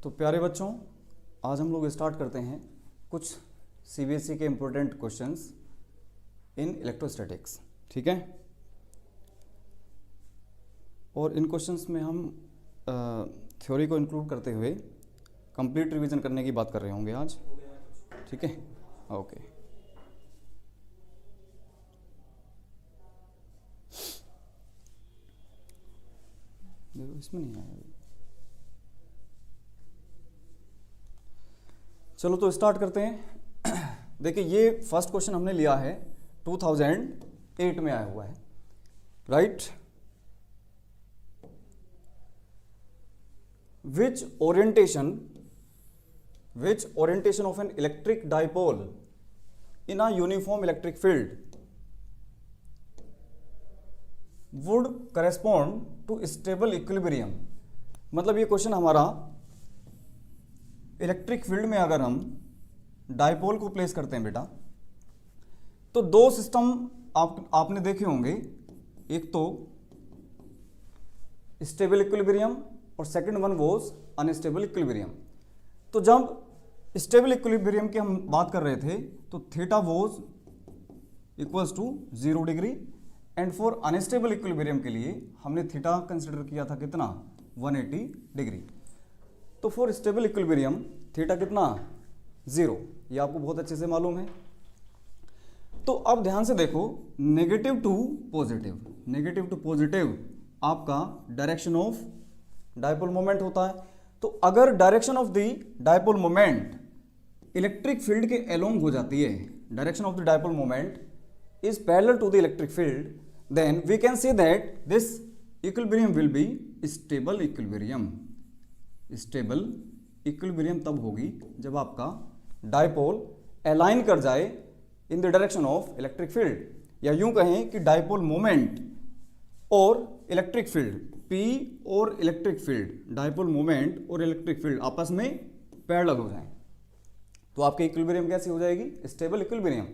तो प्यारे बच्चों, आज हम लोग स्टार्ट करते हैं कुछ सीबीएसई के इम्पोर्टेंट क्वेश्चंस इन इलेक्ट्रोस्टैटिक्स। ठीक है, और इन क्वेश्चंस में हम थ्योरी को इंक्लूड करते हुए कंप्लीट रिवीजन करने की बात कर रहे होंगे आज। ठीक है, ओके। देखो इसमें नहीं आया अभी। चलो तो स्टार्ट करते हैं। देखिए, ये फर्स्ट क्वेश्चन हमने लिया है 2008 में आया हुआ है, right. Which orientation of an electric dipole in a uniform electric field would correspond to stable equilibrium? मतलब ये क्वेश्चन हमारा इलेक्ट्रिक फील्ड में अगर हम डाइपोल को प्लेस करते हैं बेटा, तो दो सिस्टम आपने देखे होंगे, एक तो स्टेबल इक्विलिब्रियम और second one was unstable equilibrium. तो जब स्टेबल इक्विलिब्रियम की हम बात कर रहे थे तो theta was equals to 0 degree, and for unstable equilibrium के लिए हमने थीटा कंसिडर किया था कितना, 180 डिग्री। तो फॉर स्टेबल इक्विलिब्रियम थीटा कितना, 0, ये आपको बहुत अच्छे से मालूम है। तो अब ध्यान से देखो, नेगेटिव टू पॉजिटिव आपका डायरेक्शन ऑफ डाइपोल मोमेंट होता है। तो अगर direction of the dipole moment electric field के अलोंग हो जाती है, direction of the dipole moment is parallel to the electric field, then we can say that this equilibrium will be stable equilibrium. Stable equilibrium तब होगी जब आपका dipole align कर जाए in the direction of electric field, या यूं कहें कि डाइपोल मोमेंट और इलेक्ट्रिक फील्ड, P और इलेक्ट्रिक फील्ड, डाइपोल मोमेंट और इलेक्ट्रिक फील्ड आपस में पैरेलल हो जाएं, तो आपकी इक्विलिब्रियम कैसी हो जाएगी, स्टेबल इक्विलिब्रियम।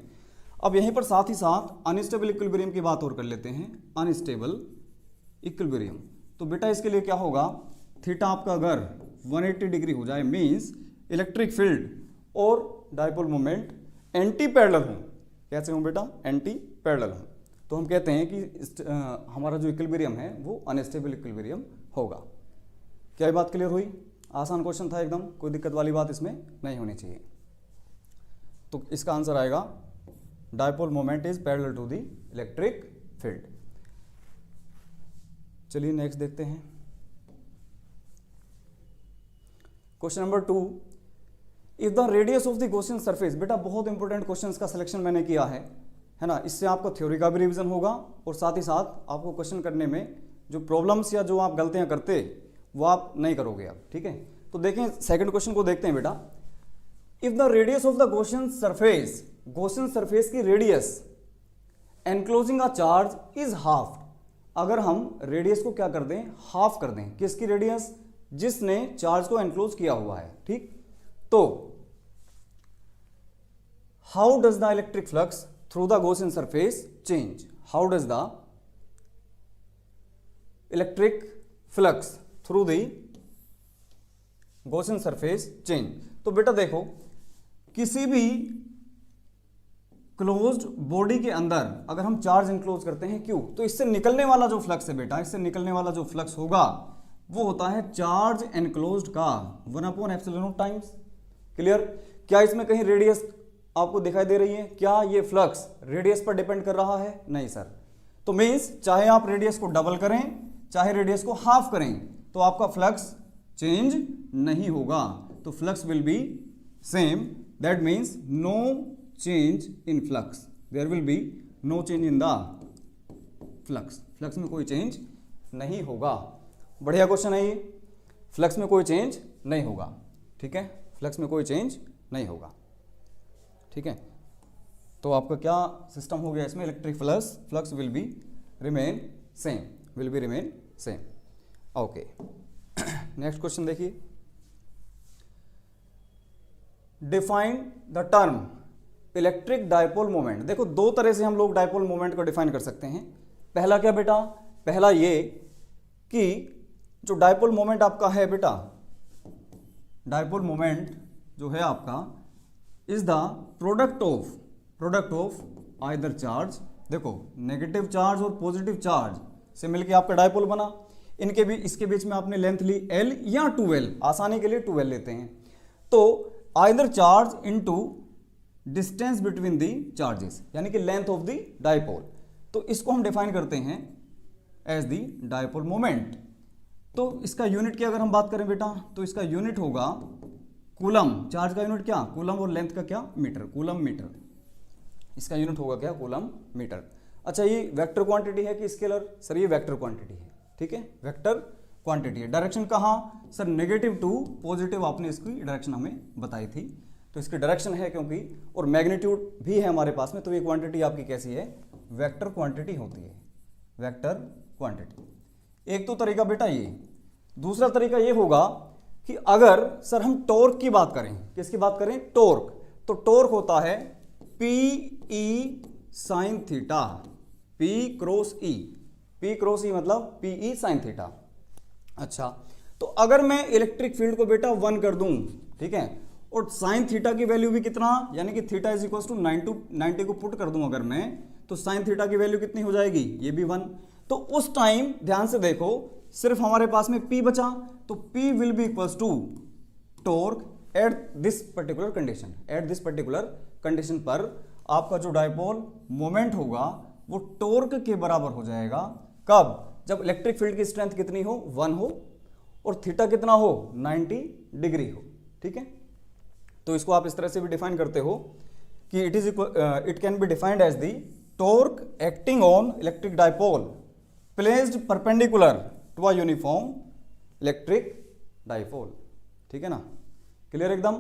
अब यहीं पर साथ ही साथ अनस्टेबल इक्विलिब्रियम की बात और कर लेते हैं, अनस्टेबल इक्विलिब्रियम। तो बेटा इसके लिए क्या होगा, थीटा आपका अगर 180 डिग्री हो जाए, मीन्स इलेक्ट्रिक फील्ड और डाइपोल मोमेंट एंटी पैरेलल हो। कैसे हो बेटा, एंटी पैरेलल हो, तो हम कहते हैं कि हमारा जो इक्विलिब्रियम है वो अनस्टेबल इक्विलिब्रियम होगा। क्या ये बात क्लियर हुई? आसान क्वेश्चन था एकदम, कोई दिक्कत वाली बात इसमें नहीं होनी चाहिए। तो इसका आंसर आएगा dipole moment is parallel to the electric field. चलिए नेक्स्ट देखते हैं, question number 2। If the radius of the Gaussian surface, बेटा बहुत इंपॉर्टेंट क्वेश्चंस का सिलेक्शन मैंने किया है ना। इससे आपका थ्योरी का भी रिवीजन होगा और साथ ही साथ आपको क्वेश्चन करने में जो प्रॉब्लम्स या जो आप गलतियां करते वो आप नहीं करोगे आप। ठीक है, तो देखें सेकंड क्वेश्चन को देखते हैं बेटा। If the radius of the Gaussian surface की radius enclosing a charge is half, अगर हम रेडियस को क्या कर दें, हाफ कर दें, किसकी रेडियस, जिसने चार्ज को एनक्लोज किया हुआ है। ठीक, तो how does the electric flux through the Gaussian surface change? How does the electric flux through the Gaussian surface change? तो बेटा देखो, किसी भी क्लोज्ड बॉडी के अंदर अगर हम चार्ज इंक्लोज करते हैं, क्यों, तो इससे निकलने वाला जो फ्लक्स है बेटा, इससे निकलने वाला जो फ्लक्स होगा वो होता है चार्ज एनक्लोज्ड का 1/ε0 टाइम्स। क्लियर? क्या इसमें कहीं रेडियस आपको दिखाई दे रही है? क्या ये फ्लक्स रेडियस पर डिपेंड कर रहा है? नहीं सर। तो मीन्स चाहे आप रेडियस को डबल करें चाहे रेडियस को हाफ करें, तो आपका फ्लक्स चेंज नहीं होगा। तो flux will be same, that means no change in flux, there will be no change in the flux. Flux में कोई चेंज नहीं होगा। बढ़िया क्वेश्चन है ये, फ्लक्स में कोई चेंज नहीं होगा। ठीक है, फ्लक्स में कोई चेंज नहीं होगा। ठीक है, तो आपका क्या सिस्टम हो गया इसमें, electric flux will be remain same. Okay, next question देखिए। Define the term electric dipole moment. देखो दो तरह से हम लोग डाइपोल मोमेंट को डिफाइन कर सकते हैं। पहला क्या बेटा, पहला ये कि जो डाइपोल मोमेंट आपका है बेटा, डायपोल मोमेंट जो है आपका is the product of either charge, देखो नेगेटिव चार्ज और पॉजिटिव चार्ज से मिलके आपका डायपोल बना, इनके भी इसके बीच में आपने लेंथ ली L या 2L, आसानी के लिए 2L लेते हैं, तो either charge into distance between the charges, यानी कि लेंथ ऑफ द डायपोल, तो इसको हम डिफाइन करते हैं एज दी डायपोल मोमेंट। तो इसका यूनिट की अगर हम बात करें बेटा, तो इसका यूनिट होगा कूलम, चार्ज का यूनिट क्या, कूलम, और लेंथ का क्या, मीटर, कूलम मीटर, इसका यूनिट होगा क्या, कूलम मीटर। अच्छा, ये वेक्टर क्वांटिटी है कि स्केलर, सर ये वेक्टर क्वांटिटी है, ठीक है, वेक्टर क्वांटिटी है। डायरेक्शन कहाँ, सर नेगेटिव टू पॉजिटिव, आपने इसकी डायरेक्शन हमें बताई थी, तो इसकी डायरेक्शन है क्योंकि, और मैग्नीट्यूड भी है हमारे पास में, तो ये क्वांटिटी आपकी कैसी है, वेक्टर क्वांटिटी होती है, वेक्टर क्वांटिटी। एक तो तरीका बेटा ये, दूसरा तरीका ये होगा कि अगर सर हम टॉर्क की बात करें, किसकी बात करें, टॉर्क, तो टॉर्क होता है P E sine theta, P cross E, P cross E मतलब पी ई साइन थीटा। अच्छा, तो अगर मैं इलेक्ट्रिक फील्ड को बेटा 1 कर दूं, ठीक है, और साइन थीटा की वैल्यू भी कितना, यानी कि थीटा इज इक्वल टू 90 को पुट कर दूं अगर मैं, तो साइन थीटा की वैल्यू कितनी हो जाएगी, ये भी 1। तो उस टाइम ध्यान से देखो, सिर्फ हमारे पास में P बचा, तो P will be equal to torque at this particular condition, at this particular condition पर आपका जो डायपोल मोमेंट होगा वो टॉर्क के बराबर हो जाएगा, कब, जब इलेक्ट्रिक फील्ड की स्ट्रेंथ कितनी हो, 1 हो, और थीटा कितना हो, 90 डिग्री हो, ठीक है। तो इसको आप इस तरह से भी डिफाइन करते हो कि it can be defined as the torque acting on electric dipole placed perpendicular to a uniform electric dipole, ठीक है ना, क्लियर एकदम।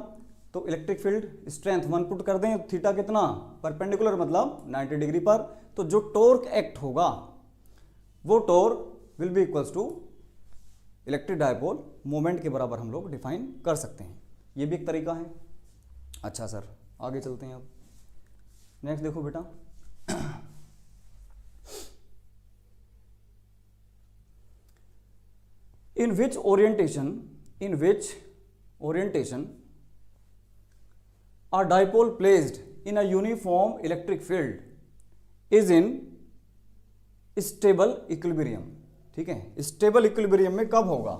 तो इलेक्ट्रिक फील्ड स्ट्रेंथ 1 पुट कर दें, थीटा कितना, परपेंडिकुलर मतलब 90 डिग्री पर, तो जो टॉर्क एक्ट होगा वो torque will be equals to electric dipole moment के बराबर हम लोग डिफाइन कर सकते हैं, ये भी एक तरीका है। अच्छा सर, आगे चलते हैं अब, नेक्स्ट देखो बेटा, in which orientation a dipole placed in a uniform electric field is in stable equilibrium, ठीक है, stable equilibrium में कब होगा,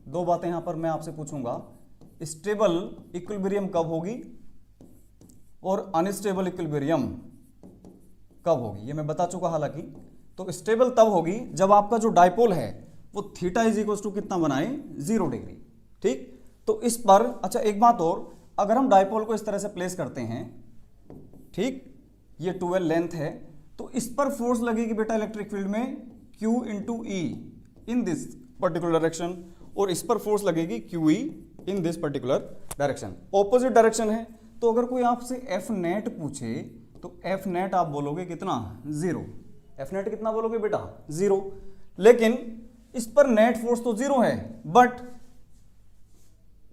दो बातें यहां पर मैं आपसे पूछूंगा, stable equilibrium कब होगी और अनस्टेबल इक्विलिब्रियम कब होगी, ये मैं बता चुका हालांकि। तो स्टेबल तब होगी जब आपका जो डायपोल है वो थीटा इज इक्वल टू कितना बनाए, 0 डिग्री, ठीक। तो इस पर, अच्छा एक बात और, अगर हम डायपोल को इस तरह से प्लेस करते हैं, ठीक, ये 12 लेंथ है, तो इस पर फोर्स लगेगी बेटा इलेक्ट्रिक फील्ड में Q into E in this particular direction, और इस पर फोर्स लगेगी QE in this particular direction, opposite direction है। तो अगर कोई आपसे एफ नेट पूछे तो एफ नेट आप बोलोगे कितना, 0, एफ नेट कितना बोलोगे बेटा, 0, लेकिन इस पर नेट फोर्स तो 0 है, but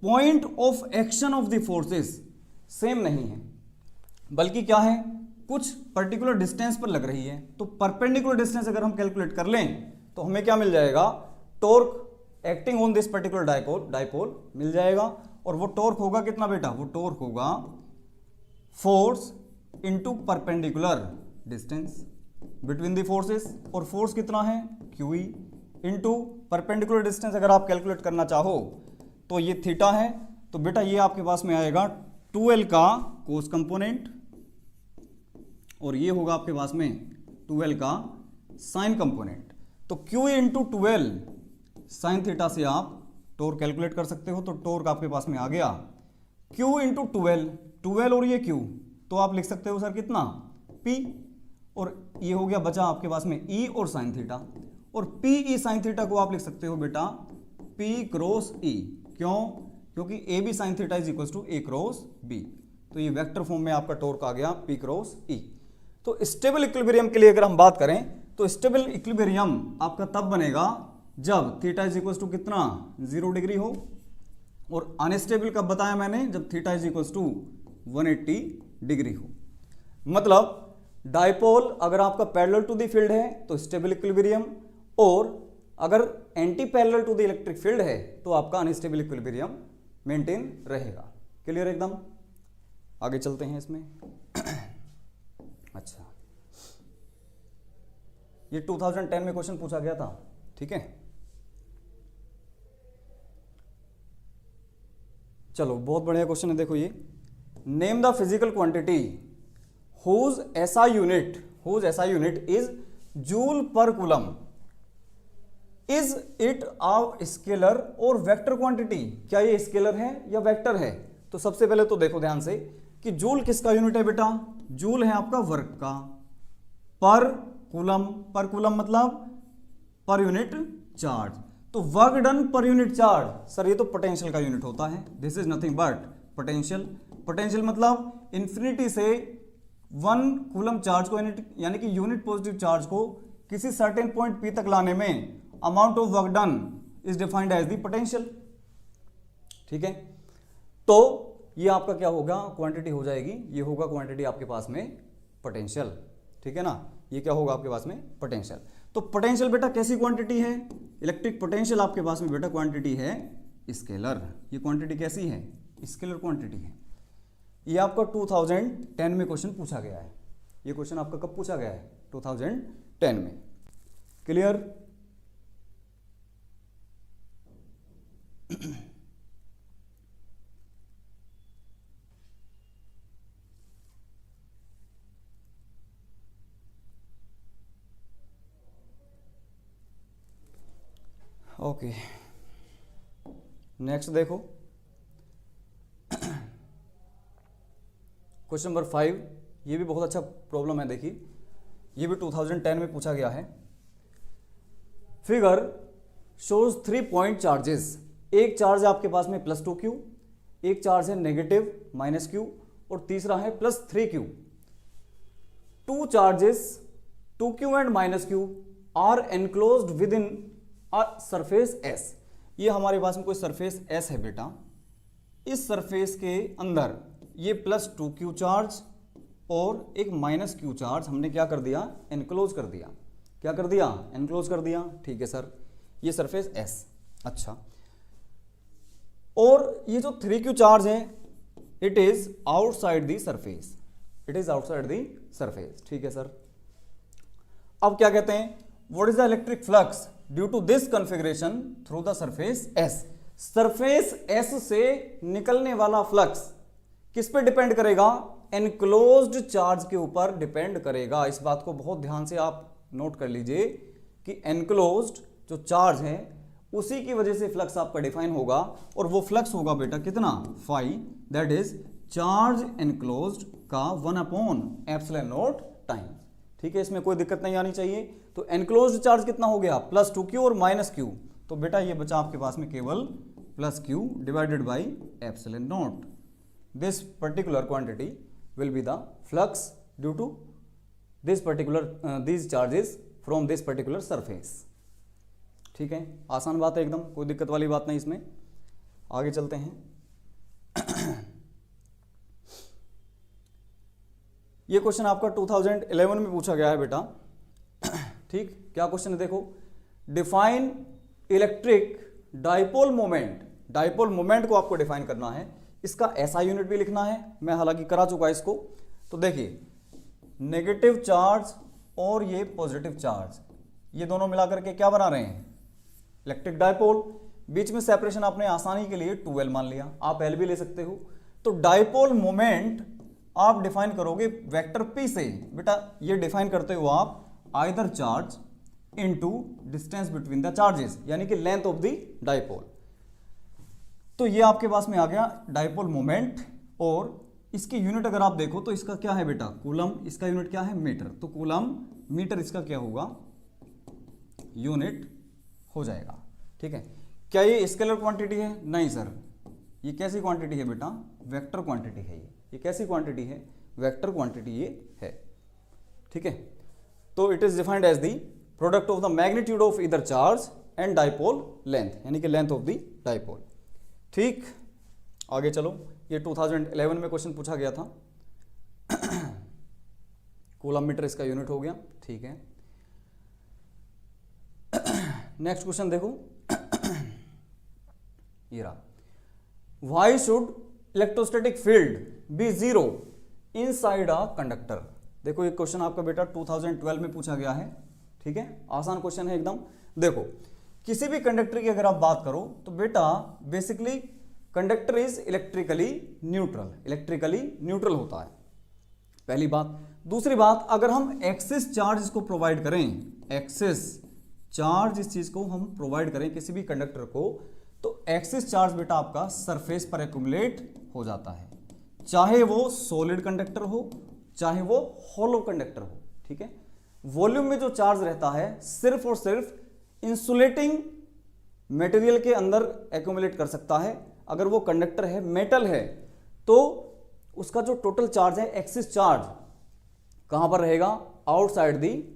point of action of the forces same नहीं है, बल्कि क्या है, कुछ पर्टिकुलर डिस्टेंस पर लग रही है। तो परपेंडिकुलर डिस्टेंस अगर हम कैलकुलेट कर लें तो हमें क्या मिल जाएगा, torque acting on this particular dipole मिल जाएगा, और वो टॉर्क होगा कितना बेटा, वो टॉर्क होगा force into perpendicular distance between the forces, और फोर्स कितना है, QE इनटू परपेंडिकुलर डिस्टेंस अगर आप कैलकुलेट करना चाहो तो ये थीटा है, तो बेटा ये आपके पास में आएगा 2L का कोस कंपोनेंट, और ये होगा आपके पास में 2L का साइन कंपोनेंट। तो QE into 2L sine theta से आप टॉर्क कैलकुलेट कर सकते हो, तो टॉर्क आपके पास में आ गया Q इंटू 12 और ये Q, तो आप लिख सकते हो सर कितना, P, और ये हो गया बचा आपके पास में E और साइन थीटा, और PE साइन थीटा को आप लिख सकते हो बेटा P क्रॉस E, क्यों, क्योंकि AB sine theta is equal to A cross B, तो ये वेक्टर फॉर्म में आपका टॉर्क आ गया P क्रॉस E। तो स्टेबल इक्विलिब्रियम के लिए अगर हम बात करें तो स्टेबल इक्विलिब्रियम आपका तब बनेगा जब थीटा इज इक्वल टू कितना, 0 डिग्री हो, और अनस्टेबल कब बताया मैंने, जब theta is equal to 180 degree हो। मतलब डायपोल अगर आपका पैरेलल टू द फील्ड है तो स्टेबल इक्विलिब्रियम, और अगर anti parallel to the electric field है तो आपका अनस्टेबल इक्विलिब्रियम मेंटेन रहेगा। क्लियर एकदम। आगे चलते हैं इसमें। अच्छा, ये 2010 में क्वेश्चन पूछा गया था, ठीक है। चलो बहुत बढ़िया क्वेश्चन है, देखो ये, name the physical quantity whose SI unit is joule per coulomb, is it a scalar और वेक्टर क्वांटिटी। क्या ये स्केलर है या वेक्टर है? तो सबसे पहले तो देखो ध्यान से कि जूल किसका यूनिट है बेटा, जूल है आपका वर्क का, पर कूलम मतलब पर यूनिट चार्ज, तो work done per unit charge. Sir ये तो पोटेंशियल का यूनिट होता है, this is nothing but potential मतलब इंफिनिटी से 1 कूलम चार्ज को यानी कि यूनिट पॉजिटिव चार्ज को किसी सर्टेन पॉइंट P तक लाने में amount of work done is defined as the potential, ठीक है। तो ये आपका क्या होगा, क्वांटिटी हो जाएगी, ये होगा क्वांटिटी आपके पास में पोटेंशियल, ठीक है ना। ये क्या होगा आपके पास में, पोटेंशियल। तो पोटेंशियल बेटा कैसी क्वांटिटी है, इलेक्ट्रिक पोटेंशियल आपके पास में बेटा क्वांटिटी है स्केलर। ये क्वांटिटी कैसी है, स्केलर क्वांटिटी है। ये आपका 2010 में क्वेश्चन पूछा गया है। ये क्वेश्चन आपका कब पूछा गया है, 2010 में। क्लियर। ओके, नेक्स्ट देखो क्वेश्चन नंबर 5। ये भी बहुत अच्छा प्रॉब्लम है, देखिए ये भी 2010 में पूछा गया है। Figure shows 3 point charges. एक चार्ज है आपके पास में +2q, एक चार्ज है नेगेटिव -q और तीसरा है +3q। 2 charges 2q and -q are enclosed within surface S। ये हमारे पास में कोई सरफेस S है बेटा, इस सरफेस के अंदर ये +2q चार्ज और एक -q चार्ज हमने क्या कर दिया, एनक्लोज कर दिया। क्या कर दिया, एनक्लोज कर दिया, ठीक है सर। ये सरफेस S। अच्छा, और ये जो 3q चार्ज है it is outside the surface, it is outside the surface, ठीक है सर। अब क्या कहते हैं, what is the electric flux due to this configuration through the surface S। Surface S से निकलने वाला फ्लक्स किस पे डिपेंड करेगा, एनक्लोज्ड चार्ज के ऊपर डिपेंड करेगा। इस बात को बहुत ध्यान से आप नोट कर लीजिए कि एनक्लोज्ड जो चार्ज है उसी की वजह से फ्लक्स आपका डिफाइन होगा, और वो फ्लक्स होगा बेटा कितना, phi, that is charge enclosed का 1/ε0 टाइम, ठीक है। इसमें कोई दिक्कत नहीं आनी चाहिए। तो एनक्लोज्ड चार्ज कितना हो गया, +2q और -q, तो बेटा ये बचा आपके पास में केवल +q divided by ε0। This particular quantity will be the flux due to this particular these charges from this particular surface, ठीक है। आसान बात है एकदम, कोई दिक्कत वाली बात नहीं इसमें। आगे चलते हैं। ये क्वेश्चन आपका 2011 में पूछा गया है बेटा, ठीक। क्या क्वेश्चन है देखो, define electric dipole moment. Dipole moment को आपको डिफाइन करना है, इसका SI यूनिट भी लिखना है, मैं हालांकि करा चुका इसको। तो देखिए नेगेटिव चार्ज और ये पॉजिटिव चार्ज, ये दोनों मिलाकर के क्या बना रहे हैं, इलेक्ट्रिक डाइपोल। बीच में सेपरेशन आपने आसानी के लिए 2L मान लिया, आप L भी ले सकते हो। तो डाइपोल मोमेंट आप डिफाइन करोगे वेक्टर P से। बेटा ये डिफाइन करते हो आप either charge into distance between the charges, यानी कि लेंथ ऑफ द डाइपोल। तो ये आपके पास में आ गया डाइपोल मोमेंट, और इसकी यूनिट अगर आप देखो तो इसका क्या है बेटा, कूलम, इसका यूनिट क्या है, मीटर। तो कूलम मीटर इसका क्या होगा, यूनिट हो जाएगा, ठीक है। क्या ये स्केलर क्वांटिटी है, नहीं सर। ये कैसी क्वांटिटी है बेटा, वेक्टर क्वांटिटी है। ये कैसी क्वांटिटी है, वेक्टर क्वांटिटी ये है, ठीक है। तो it is defined as the product of the magnitude of either charge and dipole length, यानी कि लेंथ ऑफ द डाइपोल, ठीक। आगे चलो, ये 2011 में क्वेश्चन पूछा गया था। कूलम मीटर इसका यूनिट हो गया, ठीक है। नेक्स्ट क्वेश्चन देखो, ये रहा। Why should electrostatic field be zero inside a conductor. देखो ये क्वेश्चन आपका बेटा 2012 में पूछा गया है, ठीक है, आसान क्वेश्चन है एकदम। देखो किसी भी कंडक्टर की अगर आप बात करो तो बेटा basically conductor is electrically neutral होता है, पहली बात। दूसरी बात, अगर हम एक्सेस चार्ज इसको प्रोवाइड करें, एक्सेस चार्ज इस चीज को हम प्रोवाइड करें किसी भी कंडक्टर को, तो एक्सेस चार्ज बेटा आपका सरफेस पर एक्यूमुलेट हो जाता है, चाहे वो सॉलिड कंडक्टर हो चाहे वो हॉलो कंडक्टर हो, ठीक है। वॉल्यूम में जो चार्ज रहता है सिर्फ और सिर्फ इंसुलेटिंग मटेरियल के अंदर एक्यूमुलेट कर सकता है। अगर वो कंडक्टर है, मेटल है, तो उसका जो टोटल चार्ज है, एक्सिस चार्ज, कहां पर रहेगा? आउटसाइड दी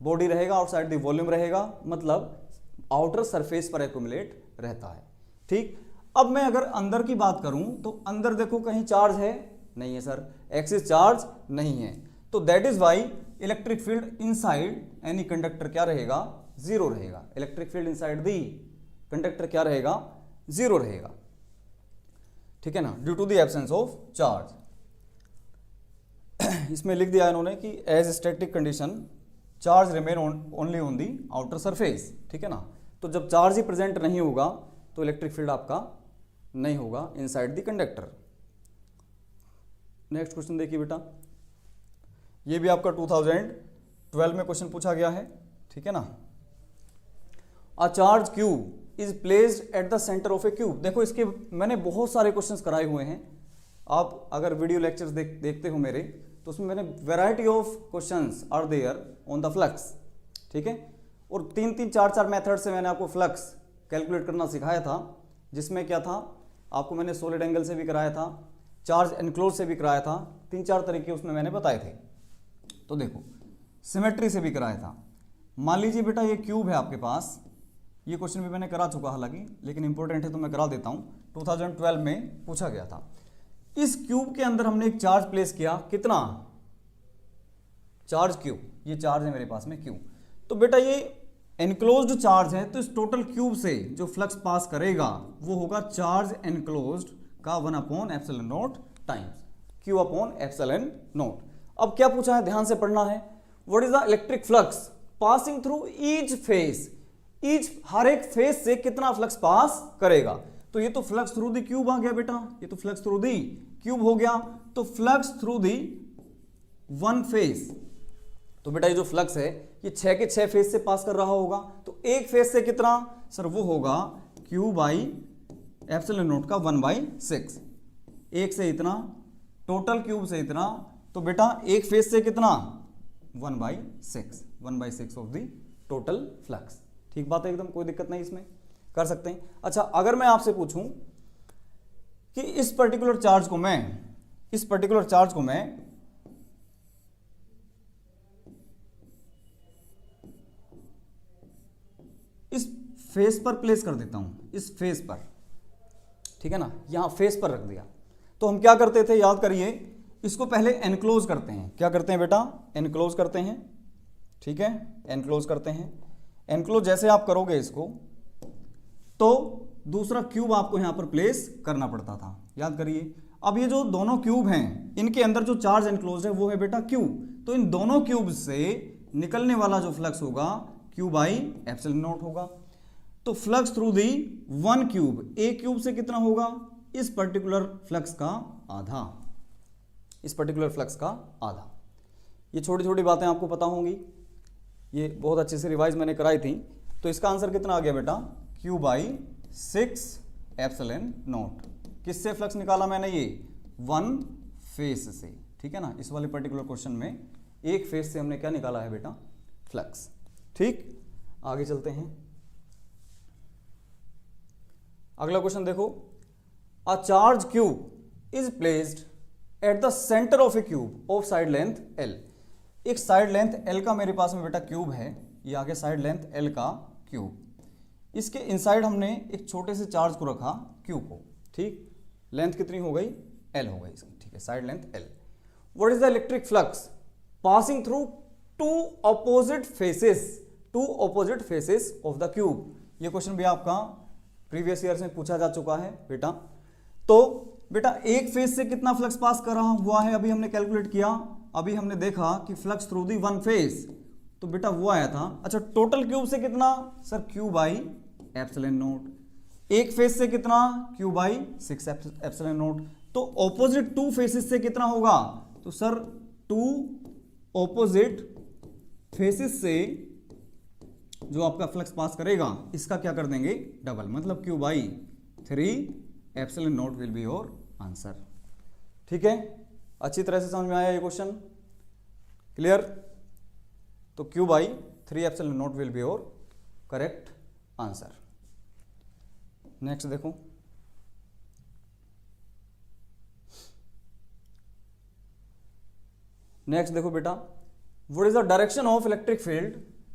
बॉडी रहेगा, आउटसाइड दी वॉल्यूम रहेगा, मतलब आउटर सरफेस पर एक्यूमुलेट रहता है, ठीक। अब मैं अगर अंदर की बात करूं तो अंदर देखो कहीं चार्ज है? नहीं है सर, एक्सिस चार्ज नहीं है, तो that is why electric field inside any conductor क्या रहेगा? जीरो रहेगा। Electric field inside the conductor क्या रहेगा? जीरो रहेगा, ठीक है ना, due to the absence of charge. इसमें लिख दिया इन्होंने कि as static condition charge remain only on the outer surface, ठीक है ना। तो जब चार्ज ही प्रेजेंट नहीं होगा तो इलेक्ट्रिक फील्ड आपका नहीं होगा inside the conductor. Next question देखिए बेटा, ये भी आपका 2012 में क्वेश्चन पूछा गया है, ठीक है ना। A charge cube is placed at the centre of A cube. देखो इसके मैंने बहुत सारे क्वेश्चंस कराए हुए हैं, आप अगर वीडियो लेक्चर्स देखते हो मेरे, तो उसमें मैंने variety of questions are there on the flux, ठीक है। और 3-3, 4-4 मेथड से मैंने आपको फ्लक्स कैलकुलेट करना सिखाया था, जिसमें क्या था, आपको मैंने सॉलिड एंगल से भी कराया था, चार्ज एनक्लोज से भी कराया था, 3-4 तरीके उसमें मैंने बताए थे। तो देखो सिमेट्री से भी कराया था। मान लीजिए बेटा ये क्यूब है आपके पास, ये क्वेश्चन भी मैंने करा चुका हालांकि, लेकिन इंपॉर्टेंट है तो मैं करा देता हूं, 2012 में पूछा गया था। इस क्यूब के अंदर हमने एक चार्ज प्लेस किया, कितना? चार्ज क्यूब, ये चार्ज है मेरे पास में क्यूब। तो बेटा ये एनक्लोज्ड चार्ज है, तो इस टोटल क्यूब से जो फ्लक्स पास करेगा वो होगा चार्ज एनक्लोज्ड का 1/ε0 टाइम्स Q/ε0। अब क्या पूछा है, ध्यान से पढ़ना है। What is the electric flux passing through each face? Each, हर एक फेस से कितना फ्लक्स पास करेगा? तो ये तो फ्लक्स थ्रू दी क्यूब आ गया बेटा, ये तो फ्लक्स थ्रू दी क्यूब हो गया, तो flux through the one face. तो बेटा ये जो फ्लक्स है ये 6 के 6 फेस से पास कर रहा होगा, तो एक फेस से कितना? सर वो होगा Q/ε0 का 1/6। एक से इतना, टोटल क्यूब से इतना, तो बेटा एक फेस से कितना? 1/6 ऑफ द टोटल फ्लक्स। ठीक बात है एकदम, कोई दिक्कत नहीं, इसमें कर सकते हैं। अच्छा, अगर मैं आपसे पूछूं कि इस पर्टिकुलर चार्ज को मैं इस फेस पर प्लेस कर देता हूं, इस फेस पर, ठीक है ना, यहां फेस पर रख दिया, तो हम क्या करते थे, याद करिए, इसको पहले एनक्लोज करते हैं। क्या करते हैं बेटा? एनक्लोज करते हैं, ठीक है, एनक्लोज करते हैं। एनक्लोज जैसे आप करोगे इसको, तो दूसरा क्यूब आपको यहां पर प्लेस करना पड़ता था, याद करिए। अब ये जो दोनों क्यूब हैं, इनके अंदर जो चार्ज एनक्लोज है वो है बेटा क्यू, तो इन दोनों क्यूब से निकलने वाला जो फ्लक्स होगा Q/ε0 होगा। तो flux through the one cube, एक क्यूब से कितना होगा? इस पर्टिकुलर फ्लक्स का आधा, इस पर्टिकुलर फ्लक्स का आधा। ये छोटी छोटी बातें आपको पता होंगी, ये बहुत अच्छे से रिवाइज मैंने कराई थी। तो इसका आंसर कितना आ गया बेटा? Q/6ε0। किससे फ्लक्स निकाला मैंने? ये वन फेस से, ठीक है ना। इस वाले पर्टिकुलर क्वेश्चन में एक फेस से हमने क्या निकाला है बेटा? फ्लक्स। ठीक, आगे चलते हैं। अगला क्वेश्चन देखो, a charge cube is placed at the centre of A cube of side length L। एक साइड लेंथ L का मेरे पास में बेटा क्यूब है, ये आगे साइड लेंथ L का क्यूब, इसके इनसाइड हमने एक छोटे से चार्ज को रखा Q को, ठीक। लेंथ कितनी हो गई? L हो गई इसकी, ठीक है, side length L। What is the electric flux passing through two opposite faces of the cube? ये क्वेश्चन भी आपका प्रीवियस ईयर में पूछा जा चुका है बेटा। तो बेटा एक फेज से कितना फ्लक्स पास कर रहा हुआ है, अभी हमने कैलकुलेट किया, अभी हमने देखा कि flux through the one phase, तो बेटा वो आया था। अच्छा टोटल क्यूब से कितना sir, Q by epsilon note. एक फेज से कितना, क्यू बाई 6 एप्सिलॉन नोट। तो ऑपोजिट टू फेसेस से कितना होगा, तो सर टू ऑपोजिट फेसेस से जो आपका फ्लक्स पास करेगा इसका क्या कर देंगे, डबल, मतलब Q by 3 epsilon note will be your answer. ठीक है, अच्छी तरह से समझ में आया ये क्वेश्चन, क्लियर? तो Q by 3 epsilon note will be your correct answer. Next देखो, नेक्स्ट देखो बेटा, what is the direction of electric field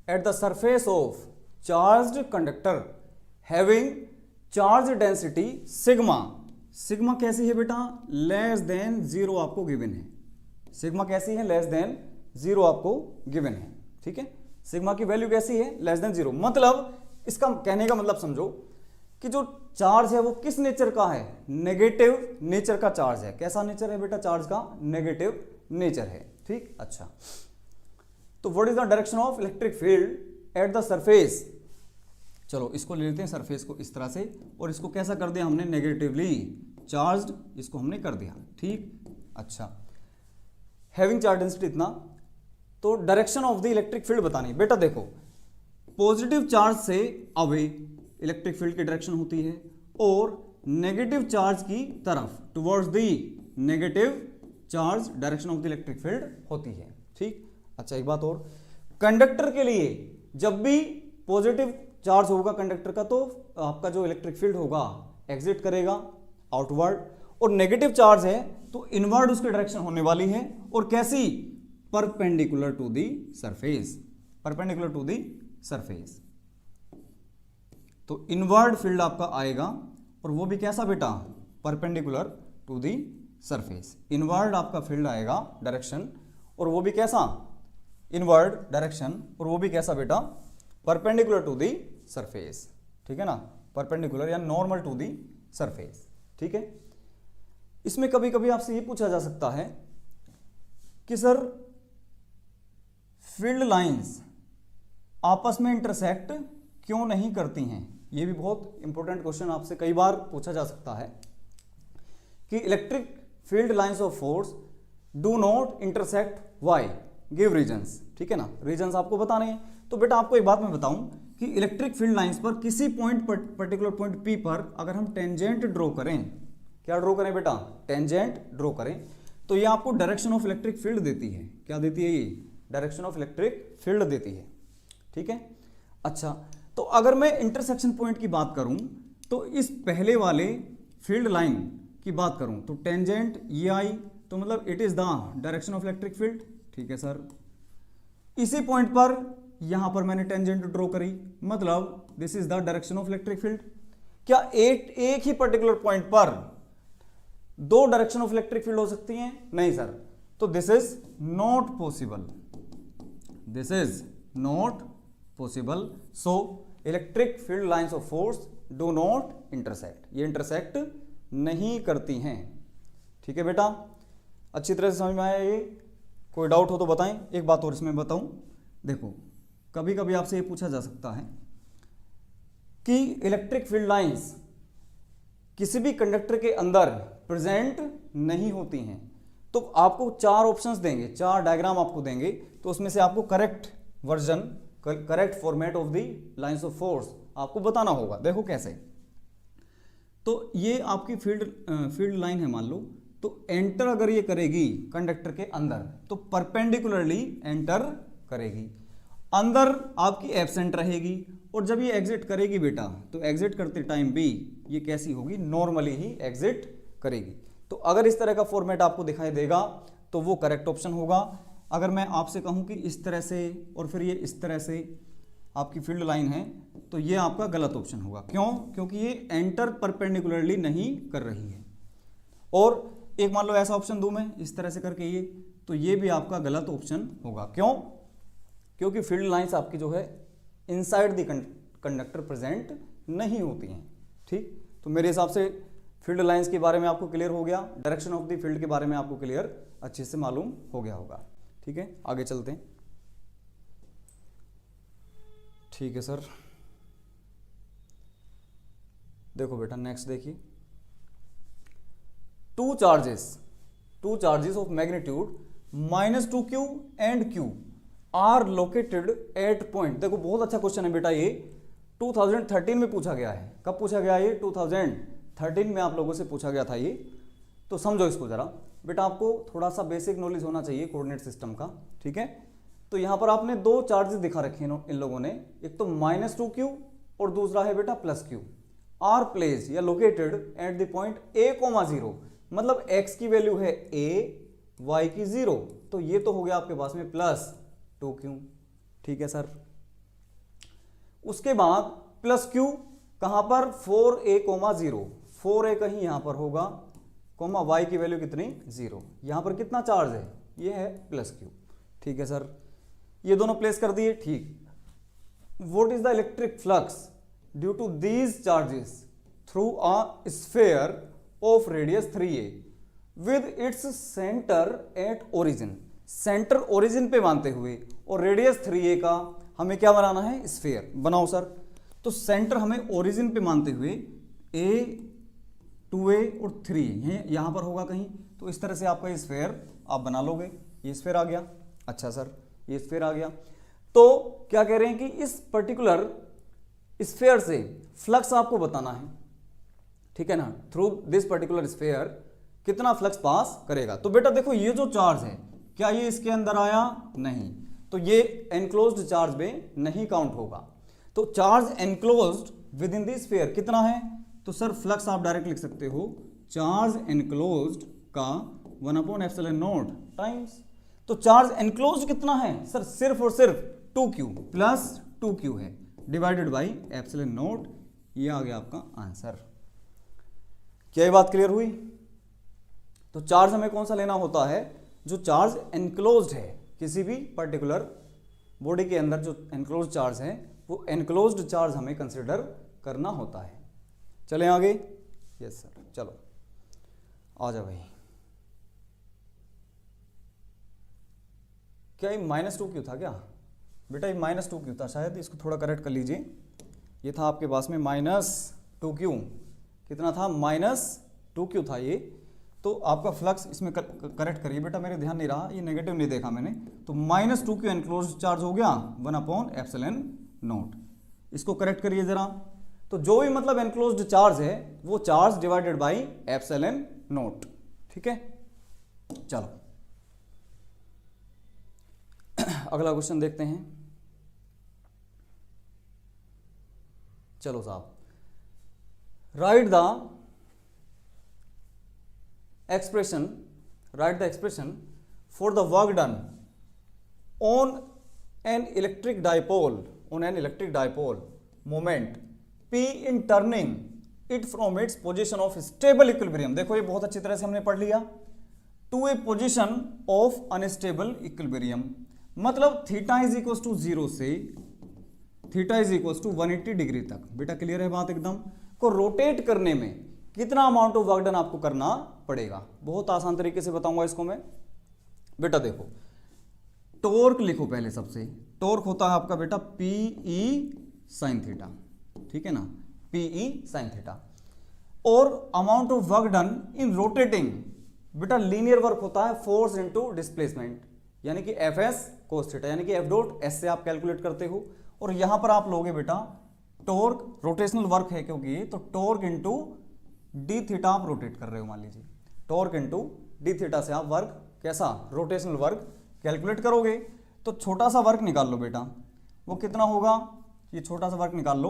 at the surface of charged conductor having charge density sigma. Sigma कैसी है बेटा, less than 0 आपको given है। Sigma कैसी है, लेस देन 0 आपको गिवन है। ठीक है, सिग्मा की वैल्यू कैसी है, लेस देन 0। मतलब इसका कहने का मतलब समझो कि जो चार्ज है वो किस नेचर का है, नेगेटिव नेचर का चार्ज है। कैसा नेचर है बेटा चार्ज का, नेगेटिव नेचर है। ठीक, अच्छा तो what is the direction of electric field at the surface. चलो इसको ले लेते हैं सरफेस को इस तरह से, और इसको कैसा कर दिया हमने, नेगेटिवली चार्ज्ड, इसको हमने कर दिया। ठीक, अच्छा हैविंग चार्ज डेंसिटी इतना, तो direction of the electric field बतानी। बेटा देखो, पॉजिटिव चार्ज से अवे इलेक्ट्रिक फील्ड की डायरेक्शन होती है, और नेगेटिव चार्ज की तरफ towards the negative charge direction of the electric field होती है। ठीक, अच्छा एक बात और, कंडक्टर के लिए जब भी पॉजिटिव चार्ज होगा कंडक्टर का, तो आपका जो इलेक्ट्रिक फील्ड होगा एग्जिट करेगा आउटवर्ड, और नेगेटिव चार्ज है तो इनवर्ड उसकी डायरेक्शन होने वाली है। और कैसी, perpendicular to the surface, perpendicular to the surface. तो इनवर्ड फील्ड आपका आएगा, और वो भी कैसा बेटा, perpendicular to the surface. Inward आपका फील्ड आएगा डायरेक्शन, और वो भी कैसा, इनवर्ड डायरेक्शन, और वो भी कैसा बेटा, परपेंडिकुलर टू दी सरफेस। ठीक है ना, परपेंडिकुलर या नॉर्मल टू दी सरफेस। ठीक है, इसमें कभी कभी आपसे ये पूछा जा सकता है कि सर फील्ड लाइंस आपस में इंटरसेक्ट क्यों नहीं करती हैं। ये भी बहुत इंपॉर्टेंट क्वेश्चन आपसे कई बार पूछा जा सकता है कि electric field lines of force do not intersect, why, give reasons. ठीक है ना, रीजंस आपको बताने हैं। तो बेटा आपको एक बात मैं बताऊं कि इलेक्ट्रिक फील्ड लाइंस पर किसी पॉइंट पर, पर्टिकुलर पॉइंट P पर अगर हम टेंजेंट ड्रॉ करें, क्या ड्रॉ करें बेटा, टेंजेंट ड्रॉ करें, तो ये आपको डायरेक्शन ऑफ इलेक्ट्रिक फील्ड देती है। क्या देती है ये, डायरेक्शन ऑफ इलेक्ट्रिक फील्ड देती है। ठीक है, अच्छा तो अगर मैं इंटरसेक्शन पॉइंट की बात करूं, तो इस पहले वाले फील्ड लाइन की बात करूं तो टेंजेंट ये आई, तो मतलब it is the direction of electric field. ठीक है सर, इसी पॉइंट पर यहां पर मैंने टेंजेंट ड्रॉ करी, मतलब this is the direction of electric field. क्या एक ही पर्टिकुलर पॉइंट पर दो डायरेक्शन ऑफ इलेक्ट्रिक फील्ड हो सकती हैं, नहीं सर, तो this is not possible, this is not possible. So electric field lines of force do not intersect, ये इंटरसेक्ट नहीं करती हैं। ठीक है बेटा, अच्छी तरह से समझ में आया ये, कोई डाउट हो तो बताएं। एक बात और इसमें बताऊं, देखो कभी कभी आपसे ये पूछा जा सकता है कि इलेक्ट्रिक फील्ड लाइंस किसी भी कंडक्टर के अंदर प्रेजेंट नहीं होती हैं, तो आपको 4 ऑप्शंस देंगे, 4 डायग्राम आपको देंगे, तो उसमें से आपको correct version, correct format of the lines of force आपको बताना होगा। देखो कैसे, तो ये आपकी फील्ड लाइन है मान लो, तो एंटर अगर ये करेगी कंडक्टर के अंदर तो परपेंडिकुलरली एंटर करेगी, अंदर आपकी एब्सेंट रहेगी, और जब ये एग्जिट करेगी बेटा, तो एग्जिट करते टाइम भी ये कैसी होगी, नॉर्मली ही एग्जिट करेगी। तो अगर इस तरह का फॉर्मेट आपको दिखाई देगा तो वो करेक्ट ऑप्शन होगा। अगर मैं आपसे कहूं कि इस तरह से और फिर ये इस तरह से आपकी फील्ड लाइन है, तो ये आपका गलत ऑप्शन होगा। क्यों, क्योंकि ये एंटर परपेंडिकुलरली नहीं कर रही है। और एक मान लो ऐसा ऑप्शन दूं मैं इस तरह से करके ये, तो ये भी आपका गलत ऑप्शन होगा। क्यों, क्योंकि फील्ड लाइंस आपकी जो है इनसाइड द कंडक्टर प्रेजेंट नहीं होती हैं। ठीक, तो मेरे हिसाब से फील्ड लाइंस के बारे में आपको क्लियर हो गया, डायरेक्शन ऑफ द फील्ड के बारे में आपको क्लियर अच्छे से मालूम हो गया होगा। ठीक है, आगे चलते हैं। ठीक है सर, देखो बेटा नेक्स्ट देखिए, two charges of magnitude -2q and q are located at point. देखो बहुत अच्छा क्वेश्चन है बेटा, ये 2013 में पूछा गया है। कब पूछा गया ये? 2013 में आप लोगों से पूछा गया था ये। तो समझो इसको जरा बेटा, आपको थोड़ा सा बेसिक नॉलेज होना चाहिए कोऑर्डिनेट सिस्टम का। ठीक है, तो यहां पर आपने दो चार्जेस दिखा रखे हैं इन लोगों ने, एक तो -2q और दूसरा है बेटा +q। आर प्लेस या located at the point a,0, मतलब x की वैल्यू है a, y की 0, तो ये तो हो गया आपके पास में +2q। ठीक है सर, उसके बाद +q कहां पर? 4a,0, 4a कहीं यहां पर होगा, कोमा y की वैल्यू कितनी? 0। यहां पर कितना चार्ज है? ये है +q। ठीक है सर, ये दोनों प्लेस कर दिए। ठीक, what is the electric flux due to these charges through a sphere of radius 3a with its centre at origin. Centre origin पे मानते हुए और रेडियस 3a का हमें क्या बनाना है? स्फीयर। बनाओ सर। तो सेंटर हमें ओरिजिन पे मानते हुए a, 2a और 3 यहां पर होगा कहीं, तो इस तरह से आपका ये स्फीयर आप बना लोगे। ये स्फीयर आ गया। अच्छा सर, ये स्फीयर आ गया। तो क्या कह रहे हैं कि इस पर्टिकुलर स्फीयर से फ्लक्स आपको बताना है। ठीक है ना, थ्रू दिस पर्टिकुलर स्फीयर कितना फ्लक्स पास करेगा। तो बेटा देखो, ये जो चार्ज है क्या ये इसके अंदर आया? नहीं, तो ये एनक्लोज्ड चार्ज में नहीं काउंट होगा। तो charge enclosed with in the sphere कितना है? तो सर फ्लक्स आप डायरेक्ट लिख सकते हो, चार्ज एनक्लोज्ड का 1/ε0 टाइम्स। तो चार्ज एनक्लोज्ड कितना है सर? सिर्फ और सिर्फ 2q प्लस 2q है, डिवाइडेड बाई ε0। ये आ गया आपका आंसर। क्या ये बात क्लियर हुई? तो चार्ज हमें कौन सा लेना होता है? जो चार्ज एनक्लोज्ड है, किसी भी पर्टिकुलर बॉडी के अंदर जो एनक्लोज्ड चार्ज है, वो एनक्लोज्ड चार्ज हमें कंसिडर करना होता है। चलें आगे। यस सर, चलो आ जा भाई। क्या ये -2q था क्या बेटा? ये -2q था शायद, इसको थोड़ा करेक्ट कर लीजिए। ये था आपके पास में -2q, कितना था? -2q था ये। तो आपका फ्लक्स इसमें करेक्ट करिए बेटा, मेरे ध्यान नहीं रहा, ये नेगेटिव नहीं देखा मैंने। तो -2q एनक्लोज्ड चार्ज हो गया 1/ε0। इसको करेक्ट करिए जरा। तो जो भी मतलब एनक्लोज्ड चार्ज है वो चार्ज डिवाइडेड बाई ε0। ठीक है, चलो अगला क्वेश्चन देखते हैं। चलो साहब, right the expression for the work done on an electric dipole moment P in turning it from its position of stable equilibrium। देखो ये बहुत अच्छी तरह से हमने पढ़ लिया। To a position of unstable equilibrium, मतलब थीटा इज इक्वल टू 0 से theta is equal to 180 degree तक। बेटा क्लियर है बात एकदम? को रोटेट करने में कितना अमाउंट ऑफ वर्क डन आपको करना पड़ेगा? बहुत आसान तरीके से बताऊंगा इसको मैं। बेटा देखो, टॉर्क लिखो पहले सबसे। टॉर्क होता है आपका बेटा PE sin थीटा, ठीक है ना, PE sin थीटा। और amount of work done in rotating, बेटा लीनियर वर्क होता है फोर्स इनटू डिस्प्लेसमेंट, यानी कि FS cos थीटा, यानी कि F डॉट S से आप कैलकुलेट करते हो। और यहां पर आप लोगे बेटा टॉर्क, रोटेशनल वर्क है क्योंकि ये, तो टॉर्क इनटू डी थीटा आप रोटेट कर रहे हो, मान लीजिए टॉर्क इनटू डी थीटा से आप वर्क कैसा रोटेशनल वर्क कैलकुलेट करोगे। तो छोटा सा वर्क निकाल लो बेटा, वो कितना होगा? ये छोटा सा वर्क निकाल लो,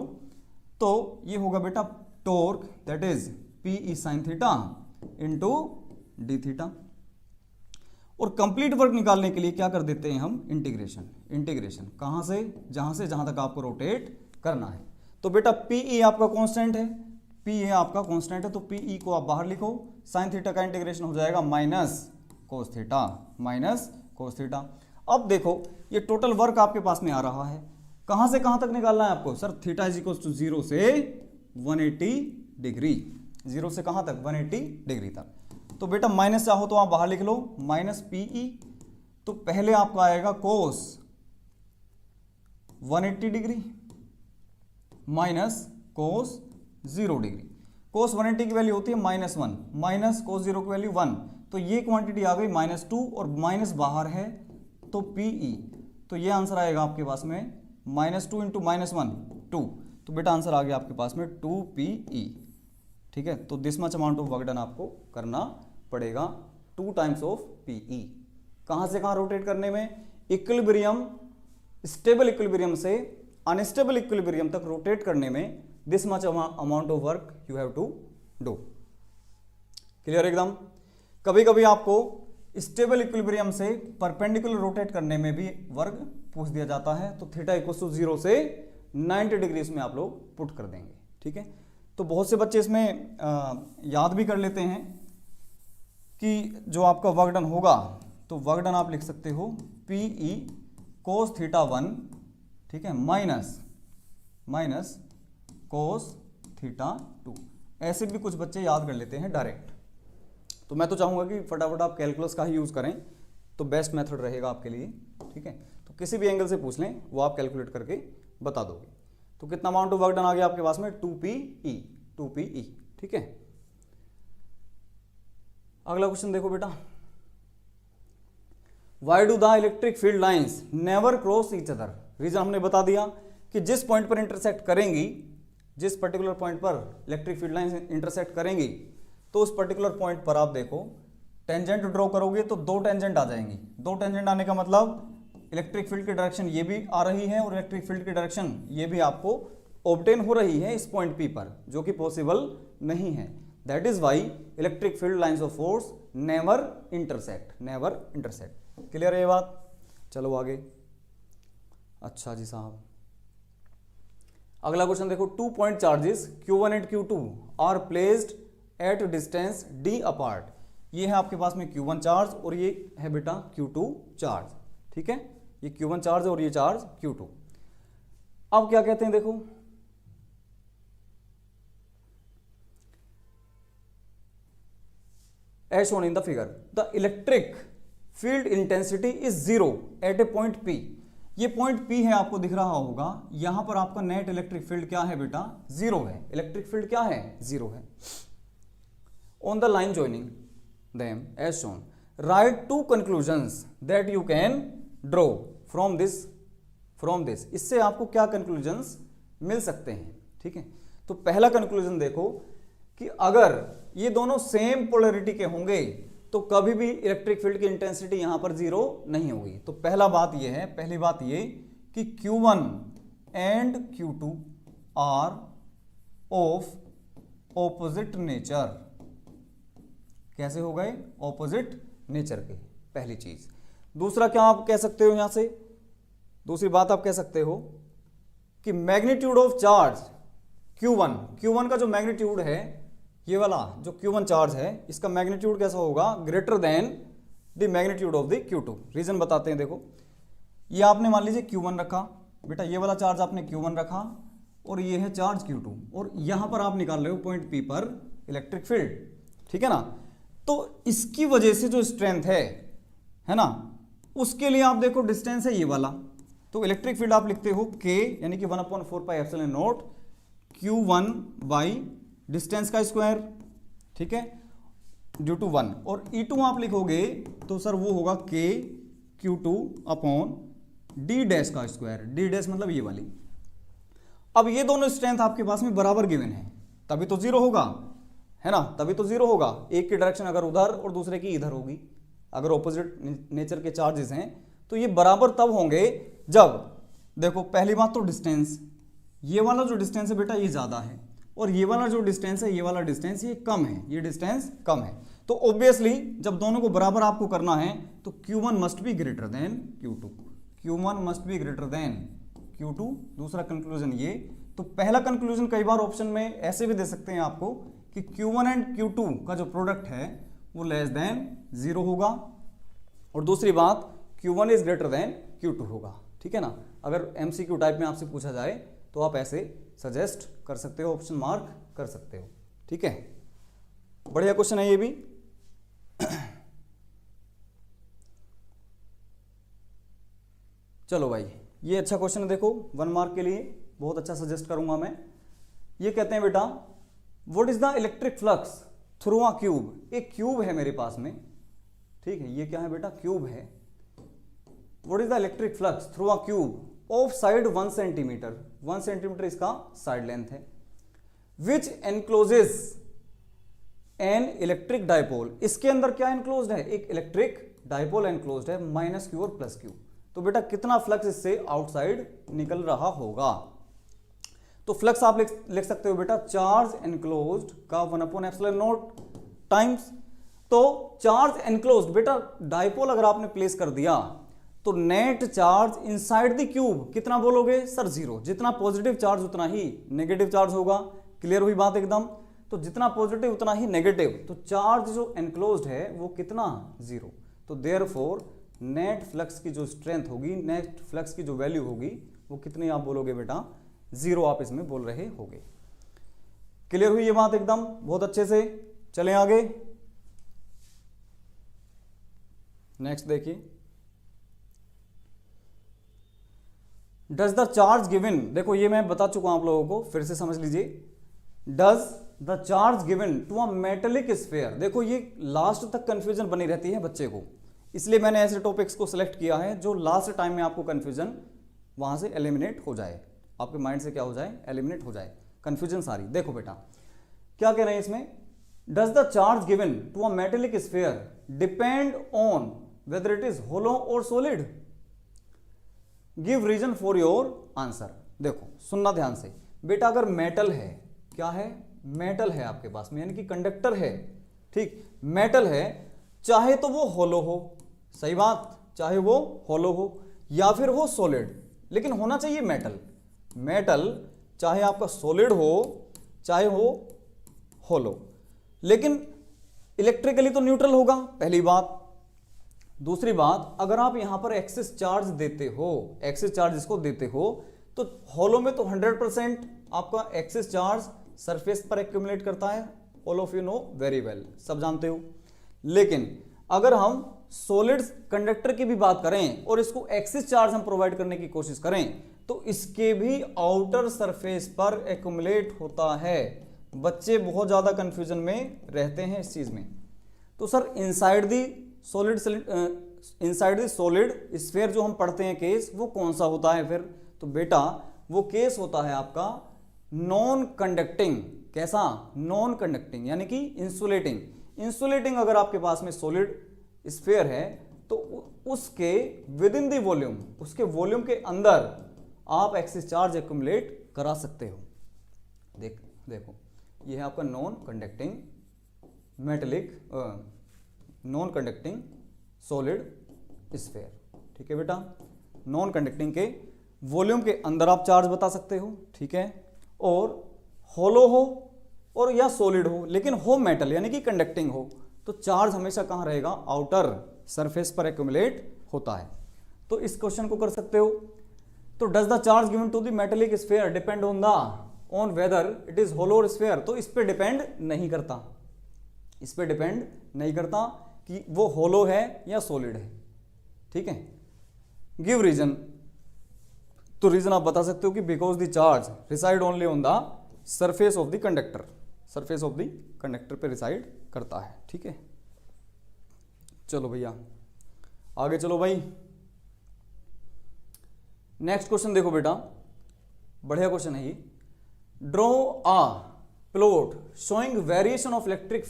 तो ये होगा बेटा torque that is PE sin theta into D theta. और कंप्लीट वर्क निकालने के लिए क्या कर देते हैं हम? इंटीग्रेशन कहां से? जहां तक आपको रोटेट करना है। तो बेटा PE आपका कांस्टेंट है, PE आपका कांस्टेंट है, तो PE को आप बाहर लिखो। sin थीटा का इंटीग्रेशन हो जाएगा माइनस कोस थीटा। अब देखो ये टोटल वर्क आपके पास में आ रहा है, कहां से कहां तक निकालना है आपको? Sir theta is equal to 0 से 180 डिग्री, 0 से कहाँ तक, 180 डिग्री तक। तो बेटा माइनस चाहो तो आप बाहर लिख लो, माइनस पीई, तो पहले आपका आएगा कोस 180 डिग्री माइनस कोस 0 डिग्री। कोस 180 की वैल्यू होती है -1, माइनस कोस 0 की वैल्यू 1, तो ये क्वांटिटी आ गई -2 और माइनस बाहर है तो पीई, तो ये आंसर आएगा आपके पास में -2 इंटू -1 2, तो बेटा आंसर आ गया आपके पास में 2 पीई। ठीक है, तो this much amount of work done आपको करना पड़ेगा 2 टाइम्स ऑफ पीई। कहाँ से कहाँ रोटेट करने में, इक्विलिब्रियम, स्टेबल इक्विलिब्रियम से अनस्टेबल इक्विलिब्रियम तक रोटेट करने में this much amount of work you have to do. Clear एकदम। कभी कभी आपको स्टेबल इक्विलिब्रियम से परपेंडिकुलर रोटेट करने में भी वर्क पूछ दिया जाता है, तो थीटा इक्वल टू 0 से 90 डिग्री इसमें आप लोग पुट कर देंगे। ठीक है, तो बहुत से बच्चे इसमें याद भी कर लेते हैं कि जो आपका वर्क डन होगा, तो वर्क डन आप लिख सकते हो पीई कोस थीटा 1, ठीक है, माइनस कोस थीटा 2। ऐसे भी कुछ बच्चे याद कर लेते हैं डायरेक्ट। तो मैं तो चाहूँगा कि फटाफट आप कैलकुलस का ही यूज़ करें, तो बेस्ट मेथड रहेगा आपके लिए। ठीक है, तो किसी भी एंगल से पूछ लें वो आप कैलकुलेट करके बता दोगे। तो कितना अमाउंट ऑफ वर्क डन आ गया आपके पास में, 2PE। ठीक है, अगला क्वेश्चन देखो बेटा, why do the electric field lines never cross each other. Reason हमने बता दिया कि जिस पॉइंट पर इंटरसेक्ट करेंगी, जिस पर्टिकुलर पॉइंट पर इलेक्ट्रिक फील्ड लाइन्स इंटरसेक्ट करेंगी, तो उस पर्टिकुलर पॉइंट पर आप देखो टेंजेंट ड्रॉ करोगे तो 2 टेंजेंट आ जाएंगी। 2 टेंजेंट आने का मतलब इलेक्ट्रिक फील्ड की डायरेक्शन ये भी आ रही है और इलेक्ट्रिक फील्ड की डायरेक्शन ये भी आपको ऑब्टेन हो रही है इस पॉइंट पी पर, जो कि पॉसिबल नहीं है। That is why electric field lines of force never intersect. Clear है ये बात? चलो आगे। अच्छा जी साहब, अगला क्वेश्चन देखो, 2 point charges Q1 and Q2 are placed at distance d apart. ये है आपके पास में Q1 चार्ज और ये है बेटा Q2 चार्ज। ठीक है, ये Q1 चार्ज और ये चार्ज Q2। अब क्या कहते हैं देखो, as shown in the figure the electric field intensity is 0 at a point P। ये पॉइंट P है, आपको दिख रहा होगा। यहां पर आपका नेट इलेक्ट्रिक फील्ड क्या है बेटा, 0 है। इलेक्ट्रिक फील्ड क्या है, 0 है। On the line joining them as shown write 2 conclusions that you can draw from this। इससे आपको क्या कंक्लूजन्स मिल सकते हैं। ठीक है, तो पहला कंक्लूजन देखो कि अगर ये दोनों सेम पोलैरिटी के होंगे तो कभी भी इलेक्ट्रिक फील्ड की इंटेंसिटी यहां पर 0 नहीं होगी। तो पहली बात ये कि Q1 and Q2 are of opposite nature. कैसे हो गए, ऑपोजिट नेचर के, पहली चीज। दूसरा क्या आप कह सकते हो, यहां से दूसरी बात आप कह सकते हो कि मैग्नीट्यूड ऑफ चार्ज Q1 का जो मैग्नीट्यूड है, ये वाला जो Q1 चार्ज है, इसका मैग्नीट्यूड कैसा होगा, greater than the magnitude of the Q2। Reason बताते हैं देखो, ये आपने मान लीजिए Q1 रखा बेटा, ये वाला चार्ज आपने Q1 रखा और ये है चार्ज Q2, और यहां पर आप निकाल रहे हो पॉइंट P पर इलेक्ट्रिक फील्ड। ठीक है ना, तो इसकी वजह से जो स्ट्रेंथ है ना, उसके लिए आप देखो डिस्टेंस है ये वाला, तो इलेक्ट्रिक फील्ड आप लिखते हो K यानी कि 1/4πε0 Q1 बाई डिस्टेंस का स्क्वायर। ठीक है, ड्यू टू 1, और E2 आप लिखोगे तो सर वो होगा K Q2 upon D dash का स्क्वायर। D डैश मतलब ये वाली। अब ये दोनों स्ट्रेंथ आपके पास में बराबर गिवन है, तभी तो 0 होगा, है ना, तभी तो 0 होगा। एक की डायरेक्शन अगर उधर और दूसरे की इधर होगी, अगर ऑपोजिट नेचर के चार्जेस हैं तो ये बराबर तब होंगे जब, देखो पहली बात तो डिस्टेंस, ये वाला जो डिस्टेंस है बेटा ये ज्यादा है, और ये वाला जो डिस्टेंस है, ये वाला डिस्टेंस ये कम है, ये डिस्टेंस कम है। तो ऑब्वियसली जब दोनों को बराबर आपको करना है तो Q1 must be greater than Q2, Q1 must be greater than Q2। दूसरा कंक्लूजन ये। तो पहला कंक्लूजन कई बार ऑप्शन में ऐसे भी दे सकते हैं आपको कि Q1 एंड Q2 का जो प्रोडक्ट है वो लेस देन 0 होगा, और दूसरी बात Q1 is greater than Q2 होगा। ठीक है ना, अगर MCQ टाइप में आपसे पूछा जाए तो आप ऐसे सजेस्ट कर सकते हो, ऑप्शन मार्क कर सकते हो। ठीक है, बढ़िया क्वेश्चन है ये भी। चलो भाई, ये अच्छा क्वेश्चन है, देखो 1 मार्क के लिए बहुत अच्छा सजेस्ट करूंगा मैं। ये कहते हैं बेटा, what is the electric flux through a cube. एक क्यूब है मेरे पास में, ठीक है, ये क्या है बेटा, क्यूब है। What is the electric flux through a cube of side 1 centimetre, 1 centimetre इसका साइड लेंथ है, विच एनक्लोजेस एन इलेक्ट्रिक डायपोल। इसके अंदर क्या एनक्लोज्ड है, एक इलेक्ट्रिक डायपोल एनक्लोज्ड है, माइनस क्यू और प्लस क्यू। तो बेटा कितना फ्लक्स इससे आउटसाइड निकल रहा होगा। तो फ्लक्स आप लिख सकते हो बेटा, चार्ज एनक्लोज्ड का 1/ε0 टाइम्स। तो चार्ज एनक्लोज्ड बेटा, डायपोल अगर आपने प्लेस कर दिया तो net charge inside the cube कितना बोलोगे सर, 0। जितना पॉजिटिव चार्ज उतना ही नेगेटिव चार्ज होगा। क्लियर हुई बात एकदम। तो जितना पॉजिटिव उतना ही नेगेटिव, तो चार्ज जो एनक्लोज्ड है वो कितना, 0। तो देयरफॉर नेट फ्लक्स की जो स्ट्रेंथ होगी, नेट फ्लक्स की जो वैल्यू होगी वो कितनी आप बोलोगे बेटा, 0 आप इसमें बोल रहे होगे। क्लियर हुई ये बात एकदम, बहुत अच्छे से। चलें आगे, नेक्स्ट देखिए, डज द चार्ज गिवन, देखो ये मैं बता चुका हूं आप लोगों को, फिर से समझ लीजिए। Does the charge given to a metallic sphere, देखो ये लास्ट तक कंफ्यूजन बनी रहती है बच्चे को, इसलिए मैंने ऐसे टॉपिक्स को सिलेक्ट किया है जो लास्ट टाइम में आपको कंफ्यूजन वहां से एलिमिनेट हो जाए, आपके माइंड से क्या हो जाए, एलिमिनेट हो जाए कंफ्यूजन सारी। देखो बेटा क्या कह रहे हैं इसमें, does the charge given to a metallic sphere depend on whether it is hollow और solid, give reason for your answer. देखो सुनना ध्यान से बेटा, अगर मेटल है, क्या है, मेटल है आपके पास में, यानी कि कंडक्टर है, ठीक, मेटल है, चाहे तो वो होलो हो, सही बात, चाहे वो होलो हो या फिर हो सॉलिड, लेकिन होना चाहिए मेटल। मेटल चाहे आपका सॉलिड हो चाहे हो होलो, लेकिन इलेक्ट्रिकली तो न्यूट्रल होगा, पहली बात। दूसरी बात, अगर आप यहां पर एक्सेस चार्ज देते हो, एक्सेस चार्ज इसको देते हो, तो होलो में तो 100% आपका एक्सेस चार्ज सरफेस पर एक्यूमुलेट करता है, all of you know very well, सब जानते हो। लेकिन अगर हम सॉलिड कंडक्टर की भी बात करें और इसको एक्सेस चार्ज हम प्रोवाइड करने की कोशिश करें, तो इसके भी आउटर सरफेस पर एक्यूमुलेट होता है। बच्चे बहुत ज्यादा कंफ्यूजन में रहते हैं इस चीज में। तो sir inside the solid sphere जो हम पढ़ते हैं केस, वो कौन सा होता है फिर, तो बेटा वो केस होता है आपका नॉन कंडक्टिंग। कैसा, नॉन कंडक्टिंग, यानी कि इंसुलेटिंग। इंसुलेटिंग अगर आपके पास में सॉलिड स्फीयर है तो उसके विद इन दी वॉल्यूम, उसके वॉल्यूम के अंदर आप एक्सेस चार्ज एक्यूमुलेट करा सकते हो। देखो ये है आपका non conducting metallic, non conducting solid sphere, ठीक है बेटा। नॉन कंडक्टिंग के वॉल्यूम के अंदर आप चार्ज बता सकते हो, ठीक है, और होलो हो और या सॉलिड हो, लेकिन हो मेटल यानी कि कंडक्टिंग हो, तो चार्ज हमेशा कहां रहेगा, आउटर सरफेस पर एक्यूमुलेट होता है। तो इस क्वेश्चन को कर सकते हो। तो does the charge given to the metallic sphere depend on whether it is hollow और स्फीयर, तो इस पे डिपेंड नहीं करता, इस पे डिपेंड नहीं करता कि वो होलो है या सॉलिड है, ठीक है। गिव रीजन, तो रीजन आप बता सकते हो कि because the charge reside only on the surface of the conductor, surface of the conductor पे रिसाइड करता है, ठीक है। चलो भैया आगे चलो भाई, नेक्स्ट क्वेश्चन देखो बेटा, बढ़िया क्वेश्चन है ये। Draw a plot showing variation of electric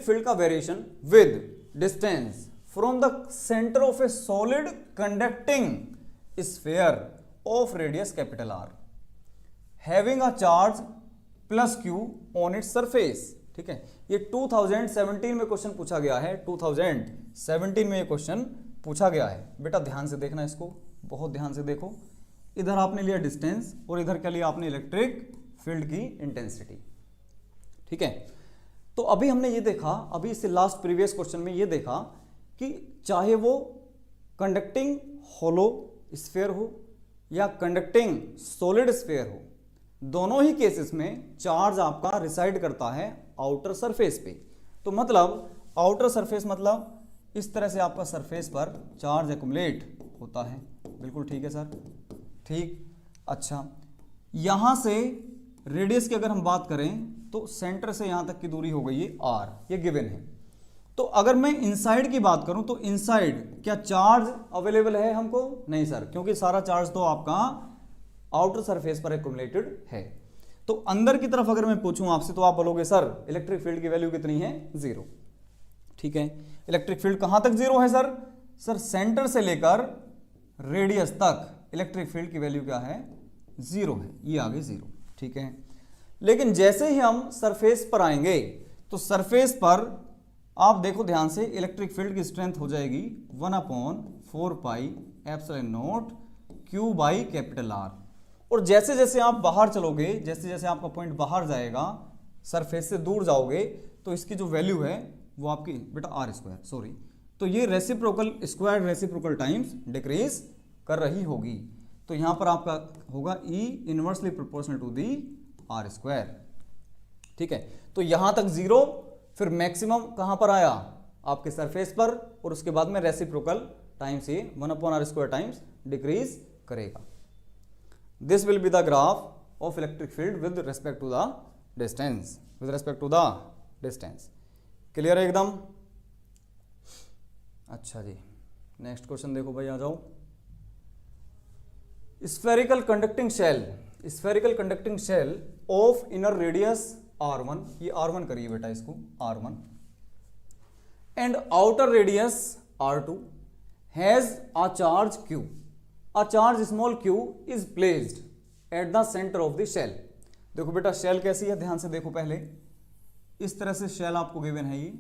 field का variation with distance from the centre of a solid conducting sphere of radius capital R having a charge plus Q on its surface, ठीक है। ये 2017 में question पूछा गया है, 2017 में ये क्वेश्चन पूछा गया है बेटा, ध्यान से देखना इसको, बहुत ध्यान से देखो। इधर आपने लिया डिस्टेंस और इधर क्या लिया आपने, इलेक्ट्रिक फील्ड की इंटेंसिटी, ठीक है। तो अभी हमने ये देखा, अभी इससे लास्ट प्रीवियस क्वेश्चन में ये देखा कि चाहे वो कंडक्टिंग होलो स्फीयर हो या कंडक्टिंग सॉलिड स्फीयर हो, दोनों ही केसेस में चार्ज आपका रिसाइड करता है आउटर सरफेस पे। तो मतलब आउटर सरफेस मतलब इस तरह से आपका सरफेस पर चार्ज एक्युमुलेट होता है। बिल्कुल ठीक है सर, ठीक। अच्छा, यहां से रेडियस की अगर हम बात करें तो सेंटर से यहां तक की दूरी हो गई है r, ये गिवन है। तो अगर मैं इनसाइड की बात करूं तो इनसाइड क्या चार्ज अवेलेबल है हमको? नहीं सर, क्योंकि सारा चार्ज तो आपका आउटर सरफेस पर एक्युमुलेटेड है। तो अंदर की तरफ अगर मैं पूछूं आपसे तो आप बोलोगे सर इलेक्ट्रिक फील्ड की वैल्यू कितनी है? 0। ठीक है, इलेक्ट्रिक फील्ड कहां तक 0 है सर? सर सेंटर से लेकर रेडियस तक इलेक्ट्रिक फील्ड की वैल्यू क्या है? 0 है, ये आगे 0। ठीक है, लेकिन जैसे ही हम सरफेस पर आएंगे तो सरफेस पर आप देखो ध्यान से, इलेक्ट्रिक फील्ड की स्ट्रेंथ हो जाएगी 1/4πε0 Q/R। और जैसे जैसे आप बाहर चलोगे, जैसे जैसे आपका पॉइंट बाहर जाएगा, सरफेस से दूर जाओगे, तो इसकी जो वैल्यू है वो आपकी बेटा r², सॉरी, तो ये reciprocal square reciprocal times decrease कर रही होगी। तो यहां पर आपका होगा E inversely proportional to the r²। ठीक है, तो यहां तक 0, फिर मैक्सिमम कहां पर आया? आपके सरफेस पर, और उसके बाद में रेसिप्रोकल टाइम्स ये 1/r² टाइम्स डिक्रीज करेगा। This will be the graph of electric field with respect to the distance, with respect to the distance. Clear है एकदम? अच्छा जी, नेक्स्ट क्वेश्चन देखो भाई, आ जाओ। Spherical conducting shell of inner radius r1, ये r1 करिए बेटा इसको, r1, and outer radius r2 has a charge q, a charge small q is placed at the centre of the shell. देखो बेटा शेल कैसी है, ध्यान से देखो पहले, इस तरह से शेल आपको गिवन है ये।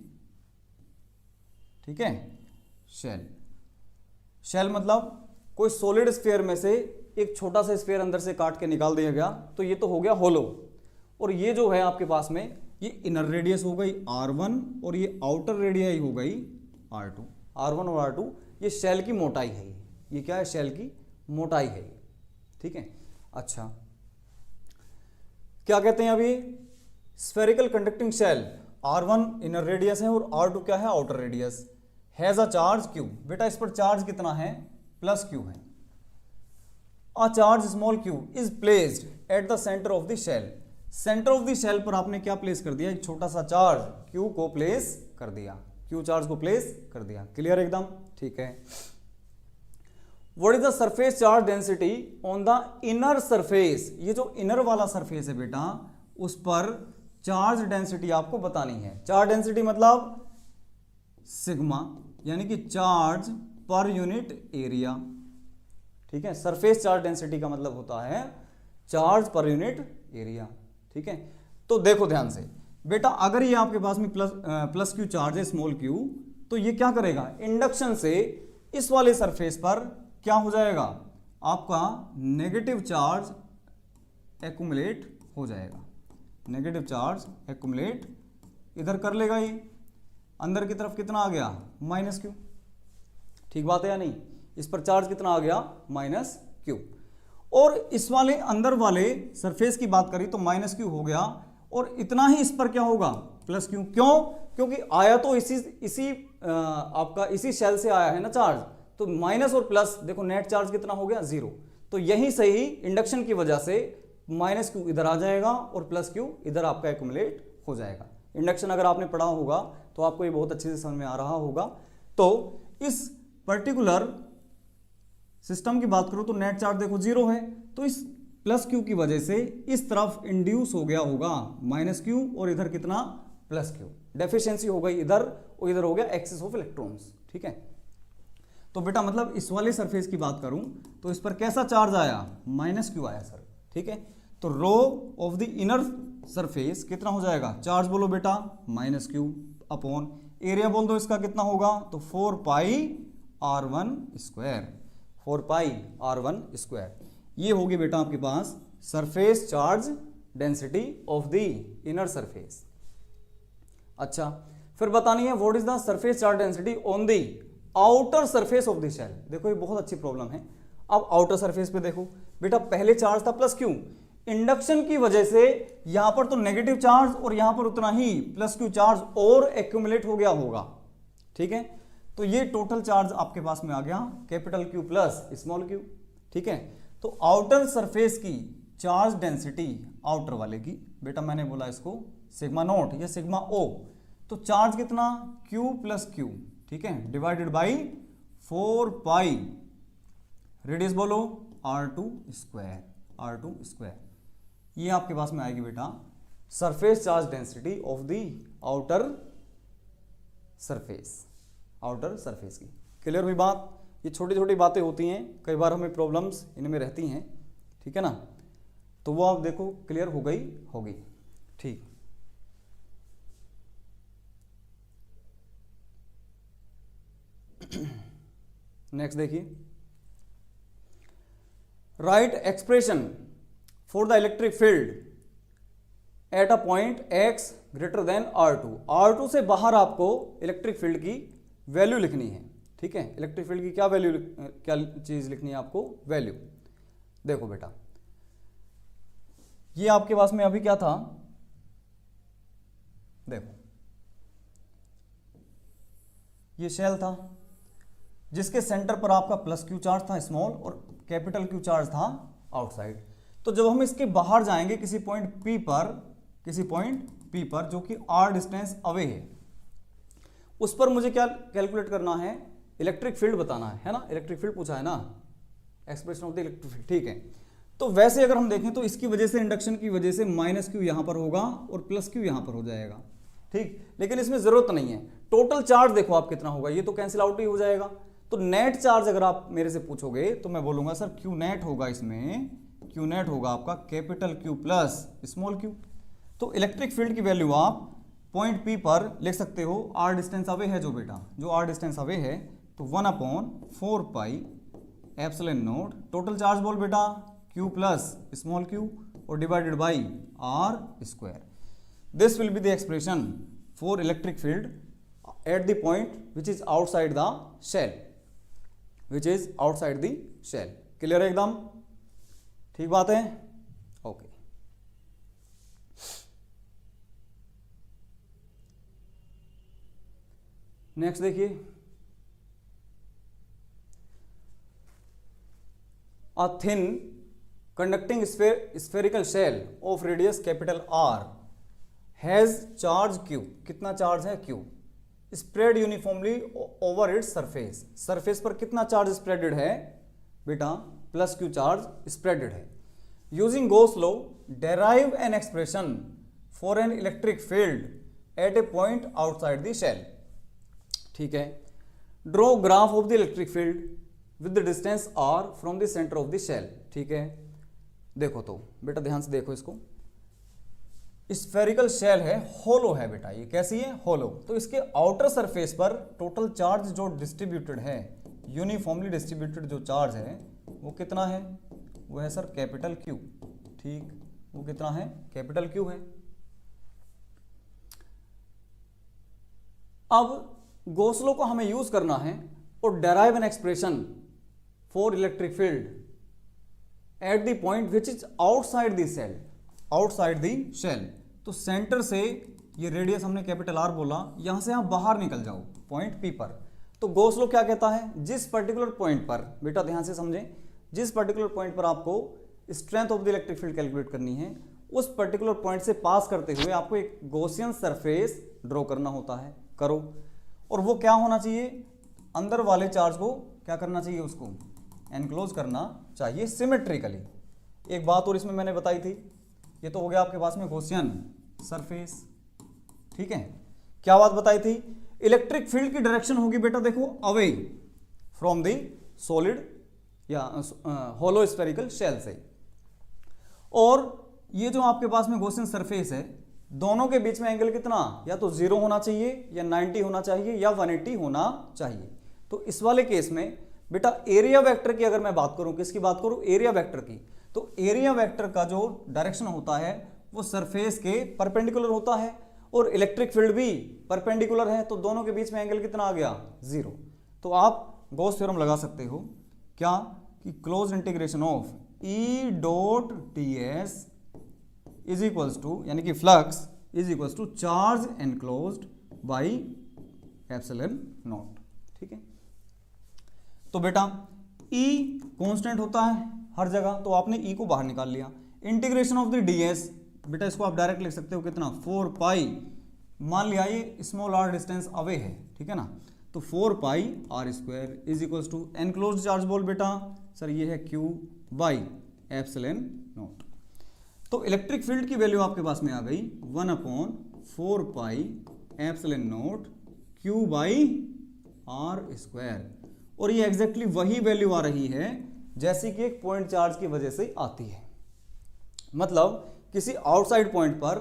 ठीक है, शेल मतलब कोई सॉलिड स्फीयर में से एक छोटा सा स्फीयर अंदर से काट के निकाल दिया गया, तो ये तो हो गया होलो। और ये जो है आपके पास में, ये इनर रेडियस हो गई r1 और ये आउटर रेडियस हो गई r2। r1 और r2 ये शेल की मोटाई है, ये क्या है? शेल की मोटाई है। ठीक है, अच्छा, क्या कहते हैं अभी? Spherical conducting shell, r1 inner radius है और r2 क्या है? Outer radius, has a charge q। बेटा इस पर चार्ज कितना है? +q है। A charge small q is placed at the centre of the shell. Centre of the shell पर आपने क्या प्लेस कर दिया? एक छोटा सा चार्ज q को प्लेस कर दिया, q चार्ज को प्लेस कर दिया। क्लियर एकदम? ठीक है। What is the surface charge density on the inner surface? ये जो इनर वाला सरफेस है बेटा, उस पर चार्ज डेंसिटी आपको बतानी है। चार्ज डेंसिटी मतलब सिग्मा, यानी कि चार्ज पर यूनिट एरिया। ठीक है, सरफेस चार्ज डेंसिटी का मतलब होता है चार्ज पर यूनिट एरिया। ठीक है, तो देखो ध्यान से बेटा, अगर ये आपके पास में प्लस क्यू चार्ज है, स्मॉल क्यू, तो ये क्या करेगा? इंडक्शन से इस वाले सरफेस पर क्या हो जाएगा? आपका नेगेटिव चार्ज एक्युमुलेट हो जाएगा। नेगेटिव चार्ज एक्युमुलेट इधर कर लेगा, ये अंदर की तरफ कितना आ गया? -q। ठीक बात है या नहीं? इस पर चार्ज कितना आ गया? -q। और इस वाले अंदर वाले सरफेस की बात करी तो -q हो गया, और इतना ही इस पर क्या होगा? +q। क्यों? क्योंकि आया तो आपका इसी शेल से आया है ना चार्ज, तो माइनस और प्लस, देखो नेट चार्ज कितना हो गया? 0। तो यही सही इंडक्शन की वजह से -q इधर आ जाएगा और +q इधर आपका एक्युमुलेट हो जाएगा। इंडक्शन अगर आपने पढ़ा होगा तो आपको ये बहुत अच्छे से समझ में आ रहा होगा। तो इस पर्टिकुलर सिस्टम की बात करो तो नेट चार्ज देखो 0 है, तो इस +q की वजह से इस तरफ इंड्यूस हो गया होगा -q, और इधर कितना? +q। डेफिशिएंसी हो गई इधर, और इधर हो गया एक्सेस ऑफ इलेक्ट्रॉन्स। ठीक है, तो बेटा मतलब इस वाले सरफेस की बात करूं तो इस पर कैसा चार्ज आया? -q आया सर। ठीक है, तो rho of the inner surface कितना हो जाएगा? चार्ज बोलो बेटा -q अपॉन एरिया बोल दो इसका कितना होगा? तो 4πr1², 4πr1²। ये होगी बेटा आपके पास surface charge density of the inner surface. अच्छा, फिर बतानी है what is the surface charge density on the outer surface of the shell. देखो ये बहुत अच्छी प्रॉब्लम है। अब आउटर सरफेस पे देखो बेटा, पहले चार्ज था +q, इंडक्शन की वजह से यहां पर तो नेगेटिव चार्ज और यहां पर उतना ही प्लस क्यू चार्ज और एक्यूमुलेट हो गया होगा, ठीक है। तो ये टोटल चार्ज आपके पास में आ गया capital Q plus small Q, ठीक है। तो आउटर सरफेस की चार्ज डेंसिटी, आउटर वाले की बेटा मैंने बोला इसको सिग्मा नोट या सिग्मा ओ, तो चार्ज कितना क्यू प्लस क्यू, ठीक है, डिवाइडेड बाई 4 पाई, रेडियस बोलो R2 स्क्वायर, R2 स्क्वायर, ये आपके पास में आएगी बेटा surface charge density of the outer surface, outer surface की। क्लियर हुई बात? ये छोटी छोटी बातें होती हैं, कई बार हमें प्रॉब्लम्स इनमें रहती हैं, ठीक है ना, तो वो आप देखो क्लियर हो गई होगी, ठीक। नेक्स्ट देखिए, right expression for the electric field at a point x greater than R2। R2 से बाहर आपको इलेक्ट्रिक फील्ड की वैल्यू लिखनी है, ठीक है। इलेक्ट्रिक फील्ड की क्या वैल्यू, क्या चीज लिखनी है आपको, वैल्यू। देखो बेटा ये आपके पास में अभी क्या था, देखो ये शेल था जिसके सेंटर पर आपका प्लस क्यू चार्ज था स्मॉल और कैपिटल क्यू चार्ज था आउटसाइड। तो जब हम इसके बाहर जाएंगे किसी पॉइंट P पर, किसी पॉइंट P पर जो कि R डिस्टेंस अवे है, उस पर मुझे क्या कैलकुलेट करना है, इलेक्ट्रिक फील्ड बताना है ना, इलेक्ट्रिक फील्ड पूछा है ना, expression of the electric field, ठीक है। तो वैसे अगर हम देखें तो इसकी वजह से, इंडक्शन की वजह से माइनस क्यू यहां पर होगा और प्लस क्यू यहां पर हो जाएगा, ठीक। लेकिन इसमें जरूरत नहीं है, टोटल चार्ज देखो आप कितना होगा, ये तो कैंसिल आउट ही हो जाएगा। तो नेट चार्ज अगर आप मेरे से पूछोगे तो मैं बोलूंगा सर क्यू नेट होगा, इसमें क्यू नेट होगा आपका capital Q plus small Q. तो इलेक्ट्रिक फील्ड की वैल्यू आप पॉइंट P पर लिख सकते हो, R डिस्टेंस अवे है जो बेटा, जो R डिस्टेंस अवे है, तो 1/4 pi epsilon naught, total charge बोल बेटा Q प्लस स्मॉल क्यू और divided by R square. This will be the expression for electric field at the point which is outside the shell, which is outside the shell. Clear है एकदम, ठीक बात है, okay. Next देखिए, a thin conducting spherical shell of radius capital R has charge Q, कितना charge है Q, spread uniformly over its surface, surface पर कितना चार्ज स्प्रेडेड है बेटा, प्लस क्यू चार्ज स्प्रेडेड है। Using Gauss law derive an expression for an electric field at a point outside the shell, ठीक है। Draw graph of the electric field with the distance R from the centre of the shell, ठीक है। देखो तो बेटा ध्यान से देखो इसको, स्फेरिकल शेल है, होलो है बेटा, ये कैसी है, होलो। तो इसके आउटर सरफेस पर टोटल चार्ज जो डिस्ट्रीब्यूटेड है, यूनिफॉर्मली डिस्ट्रीब्यूटेड जो चार्ज है वो कितना है, वो है सर कैपिटल क्यू, ठीक, वो कितना है, कैपिटल क्यू है। अब गॉस लॉ को हमें यूज करना है और derive an expression for electric field at the point which is outside the shell, outside the shell. तो सेंटर से ये रेडियस हमने कैपिटल R बोला, यहां से आप बाहर निकल जाओ पॉइंट P पर। तो गॉस लॉ क्या कहता है, जिस पर्टिकुलर पॉइंट पर, बेटा ध्यान से समझें, जिस पर्टिकुलर पॉइंट पर आपको strength of the electric field calculate करनी है, उस पर्टिकुलर पॉइंट से पास करते हुए आपको एक गॉसियन सरफेस ड्रॉ करना होता है, करो। और वो क्या होना चाहिए, अंदर वाले चार्ज को क्या करना चाहिए, उसको एनक्लोज करना चाहिए सिमेट्रिकली। एक बात और इसमें मैंने बताई थी, ये तो हो गया आपके पास में गॉसियन सरफेस, ठीक है। क्या बात बताई थी, इलेक्ट्रिक फील्ड की डायरेक्शन होगी बेटा देखो अवे फ्रॉम द सॉलिड या होलो स्फेरिकल शेल से, और ये जो आपके पास में गॉसियन सरफेस है, दोनों के बीच में एंगल कितना, या तो 0 होना चाहिए या 90 होना चाहिए या 180 होना चाहिए। तो इस वाले केस में बेटा एरिया वेक्टर की अगर मैं बात करूं, किसकी बात करूं, एरिया वेक्टर की, तो एरिया वेक्टर का जो डायरेक्शन होता है वो सरफेस के परपेंडिकुलर होता है और इलेक्ट्रिक फील्ड भी परपेंडिकुलर है, तो दोनों के बीच में एंगल कितना आ गया, 0। तो आप गॉस थ्योरम लगा सकते हो क्या, कि close integration of E dot ds is equals to, यानी कि flux is equals to charge enclosed by epsilon naught. ठीक है, तो बेटा E कांस्टेंट होता है हर जगह, तो आपने E को बाहर निकाल लिया। इंटीग्रेशन ऑफ द ds, बेटा इसको आप डायरेक्ट लिख सकते हो कितना, 4 पाई, मान लिया ये स्मॉल r डिस्टेंस अवे है, ठीक है ना, तो 4 pi r square is equals to enclosed charge बॉल बेटा सर ये है Q बाई एप्सिलॉन नॉट। तो इलेक्ट्रिक फील्ड की वैल्यू आपके पास में आ गई 1/4 pi epsilon naught Q by r square, और ये एग्जैक्टली वही वैल्यू आ रही है जैसी कि एक पॉइंट चार्ज की वजह से आती है। मतलब किसी आउटसाइड पॉइंट पर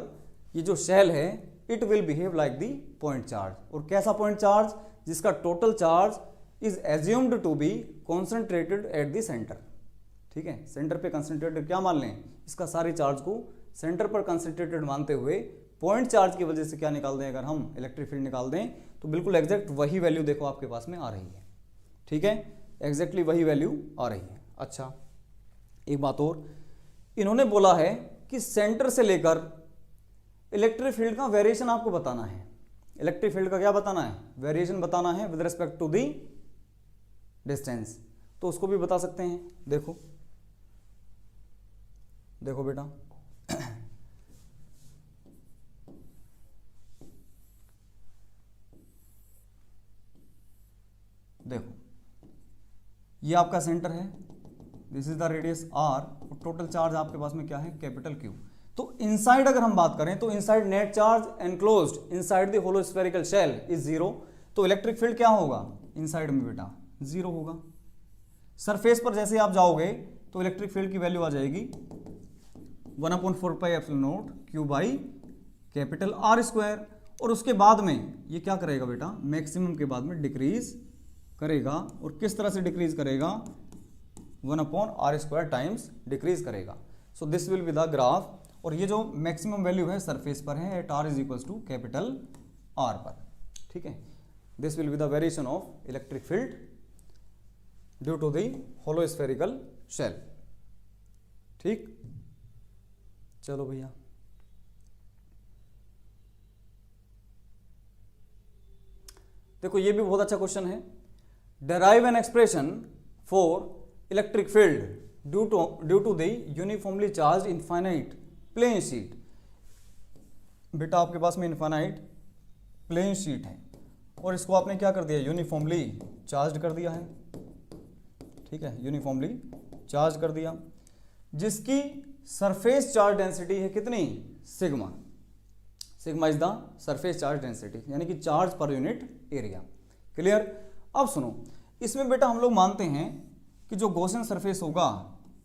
ये जो शेल है it will behave like the point charge, और कैसा पॉइंट चार्ज, जिसका total charge is assumed to be concentrated at the centre. ठीक है, सेंटर पे कंसंट्रेटेड क्या मान लें, इसका सारे चार्ज को सेंटर पर कंसंट्रेटेड मानते हुए पॉइंट चार्ज की वजह से क्या निकाल दें, अगर हम इलेक्ट्रिक फील्ड निकाल दें तो बिल्कुल एग्जैक्ट वही वैल्यू देखो आपके पास में आ रही है। ठीक है, एग्जैक्टली वही वैल्यू आ रही है। अच्छा, एक बात और, इन्होंने बोला है कि सेंटर से लेकर इलेक्ट्रिक फील्ड का वेरिएशन आपको बताना है। इलेक्ट्रिक फील्ड का क्या बताना है, वेरिएशन बताना है with respect to the distance, तो उसको भी बता सकते हैं। देखो देखो बेटा देखो ये आपका सेंटर है, this is the radius r, और टोटल चार्ज आपके पास में क्या है, कैपिटल Q। तो इनसाइड अगर हम बात करें तो inside net charge enclosed inside the hollow spherical shell is 0, तो इलेक्ट्रिक फील्ड क्या होगा इनसाइड में बेटा 0 होगा। सरफेस पर जैसे आप जाओगे तो इलेक्ट्रिक फील्ड की वैल्यू आ जाएगी 1/4 pi epsilon naught Q by capital R square, और उसके बाद में ये क्या करेगा बेटा, मैक्सिमम के बाद में डिक्रीज करेगा, और किस तरह से डिक्रीज करेगा, 1/r स्क्वायर टाइम्स डिक्रीज करेगा। So this will be the graph, और ये जो मैक्सिमम वैल्यू है सरफेस पर है at r is equals to capital R पर। ठीक है, this will be the variation of electric field due to the hollow spherical shell. ठीक, चलो भैया देखो ये भी बहुत अच्छा क्वेश्चन है। derive an expression for electric field due to the uniformly charged infinite plane sheet। बेटा आपके पास में इनफाइनाइट प्लेन शीट है और इसको आपने क्या कर दिया, यूनिफॉर्मली चार्ज कर दिया है। ठीक है, यूनिफॉर्मली चार्ज कर दिया, जिसकी सरफेस चार्ज डेंसिटी है कितनी, sigma. Sigma is the surface charge density, यानी कि charge per unit area. Clear. अब सुनो, इसमें बेटा हम लोग मानते हैं कि जो गॉसियन सरफेस होगा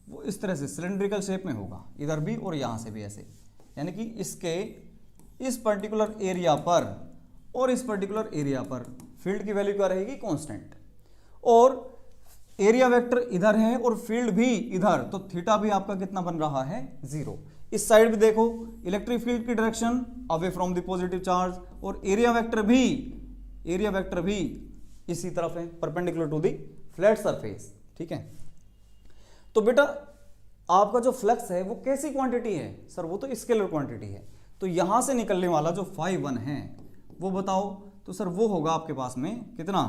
वो इस तरह से सिलेंड्रिकल शेप में होगा, इधर भी और यहाँ से भी ऐसे, यानी कि इसके इस पर्टिकुलर एरिया पर और इस पर्टिकुलर एरिया पर फील्ड की वैल्यू क्या रहेगी, कांस्टेंट, और एरिया वेक्टर इधर है और फील्ड भी इधर, तो थीटा भी आपका कितना बन रहा है, 0। इस साइड भी देखो इलेक्ट्रिक फील्ड की direction away from the positive charge, और एरिया वेक्टर भी इसी तरफ है, perpendicular to the flat surface. ठीक है, तो बेटा आपका जो फ्लक्स है वो कैसी क्वांटिटी है, सर वो तो स्केलर क्वांटिटी है, तो यहां से निकलने वाला जो φ1 है वो बताओ, तो सर वो होगा आपके पास में कितना,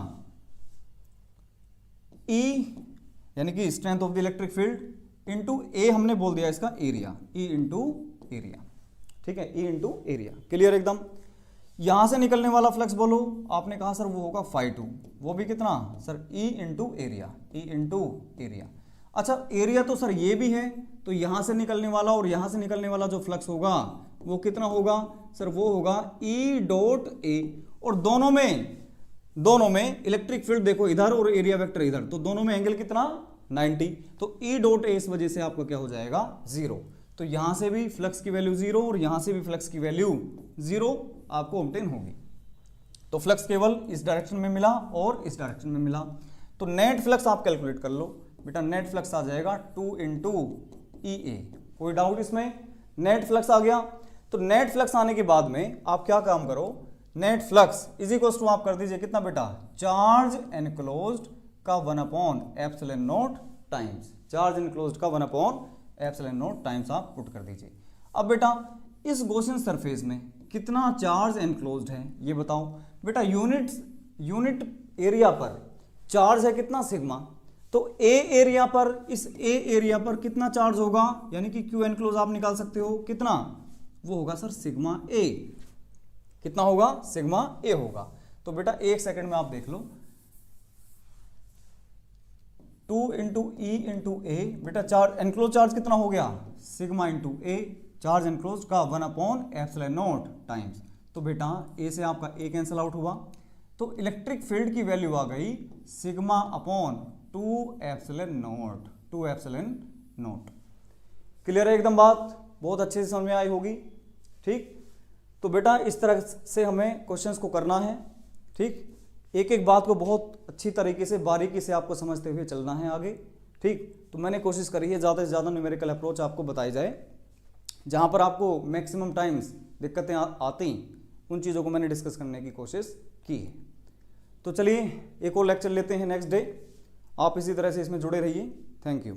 E यानी कि strength of the electric field into a, हमने बोल दिया इसका एरिया, E इंटू एरिया। ठीक है, E इंटू एरिया। क्लियर एकदम। यहां से निकलने वाला फ्लक्स बोलो, आपने कहा सर वो होगा φ2, वो भी कितना sir, E into area, E into area. अच्छा, एरिया तो सर ये भी है, तो यहां से निकलने वाला और यहां से निकलने वाला जो फ्लक्स होगा वो कितना होगा सर, वो होगा E डॉट ए, और दोनों में इलेक्ट्रिक फील्ड देखो इधर और एरिया वेक्टर इधर, तो दोनों में एंगल कितना, 90, तो E डॉट ए इस वजह से आपका क्या हो जाएगा, 0। तो यहां से भी फ्लक्स की वैल्यू 0 और यहां से भी फ्लक्स की वैल्यू 0 आपको ऑब्टेन होगी। तो फ्लक्स केवल इस डायरेक्शन में मिला और इस डायरेक्शन में मिला, तो नेट फ्लक्स आप कैलकुलेट कर लो बेटा, नेट फ्लक्स आ जाएगा 2 इंटू EA। कोई डाउट इसमें, नेट फ्लक्स आ गया। तो नेट फ्लक्स आने के बाद में आप क्या काम करो, net flux is equal to आप कर दीजिए कितना बेटा, चार्ज एनक्लोज्ड का 1/ε0 टाइम्स, चार्ज एनक्लोज्ड का 1/ε0 टाइम्स आप पुट कर दीजिए। अब बेटा इस गॉसियन सरफेस में कितना चार्ज एनक्लोज्ड है ये बताओ। बेटा यूनिट एरिया पर चार्ज है कितना सिग्मा, तो ए एरिया पर, इस ए एरिया पर कितना चार्ज होगा, यानी कि क्यू एनक्लोज आप निकाल सकते हो कितना, वो होगा सर सिग्मा ए। कितना होगा, सिग्मा ए होगा। तो बेटा एक सेकंड में आप देख लो, 2 इंटू ई इंटू ए, बेटा चार्ज एनक्लोज चार्ज कितना हो गया, सिग्मा इंटू ए, चार्ज एनक्लोज का 1/ε0 टाइम्स। तो बेटा ए से आपका ए कैंसिल आउट हुआ, तो इलेक्ट्रिक फील्ड की वैल्यू आ गई सिग्मा अपॉन 2ε0। क्लियर है एकदम बात, बहुत अच्छे से समझ में आई होगी। ठीक, तो बेटा इस तरह से हमें क्वेश्चंस को करना है। ठीक, एक एक बात को बहुत अच्छी तरीके से बारीकी से आपको समझते हुए चलना है आगे। ठीक, तो मैंने कोशिश करी है ज़्यादा से ज़्यादा न्यूमेरिकल अप्रोच आपको बताई जाए, जहाँ पर आपको मैक्सिमम टाइम्स दिक्कतें आती, उन चीज़ों को मैंने डिस्कस करने की कोशिश की है। तो चलिए एक और लेक्चर लेते हैं नेक्स्ट डे। आप इसी तरह से इसमें जुड़े रहिए। Thank you.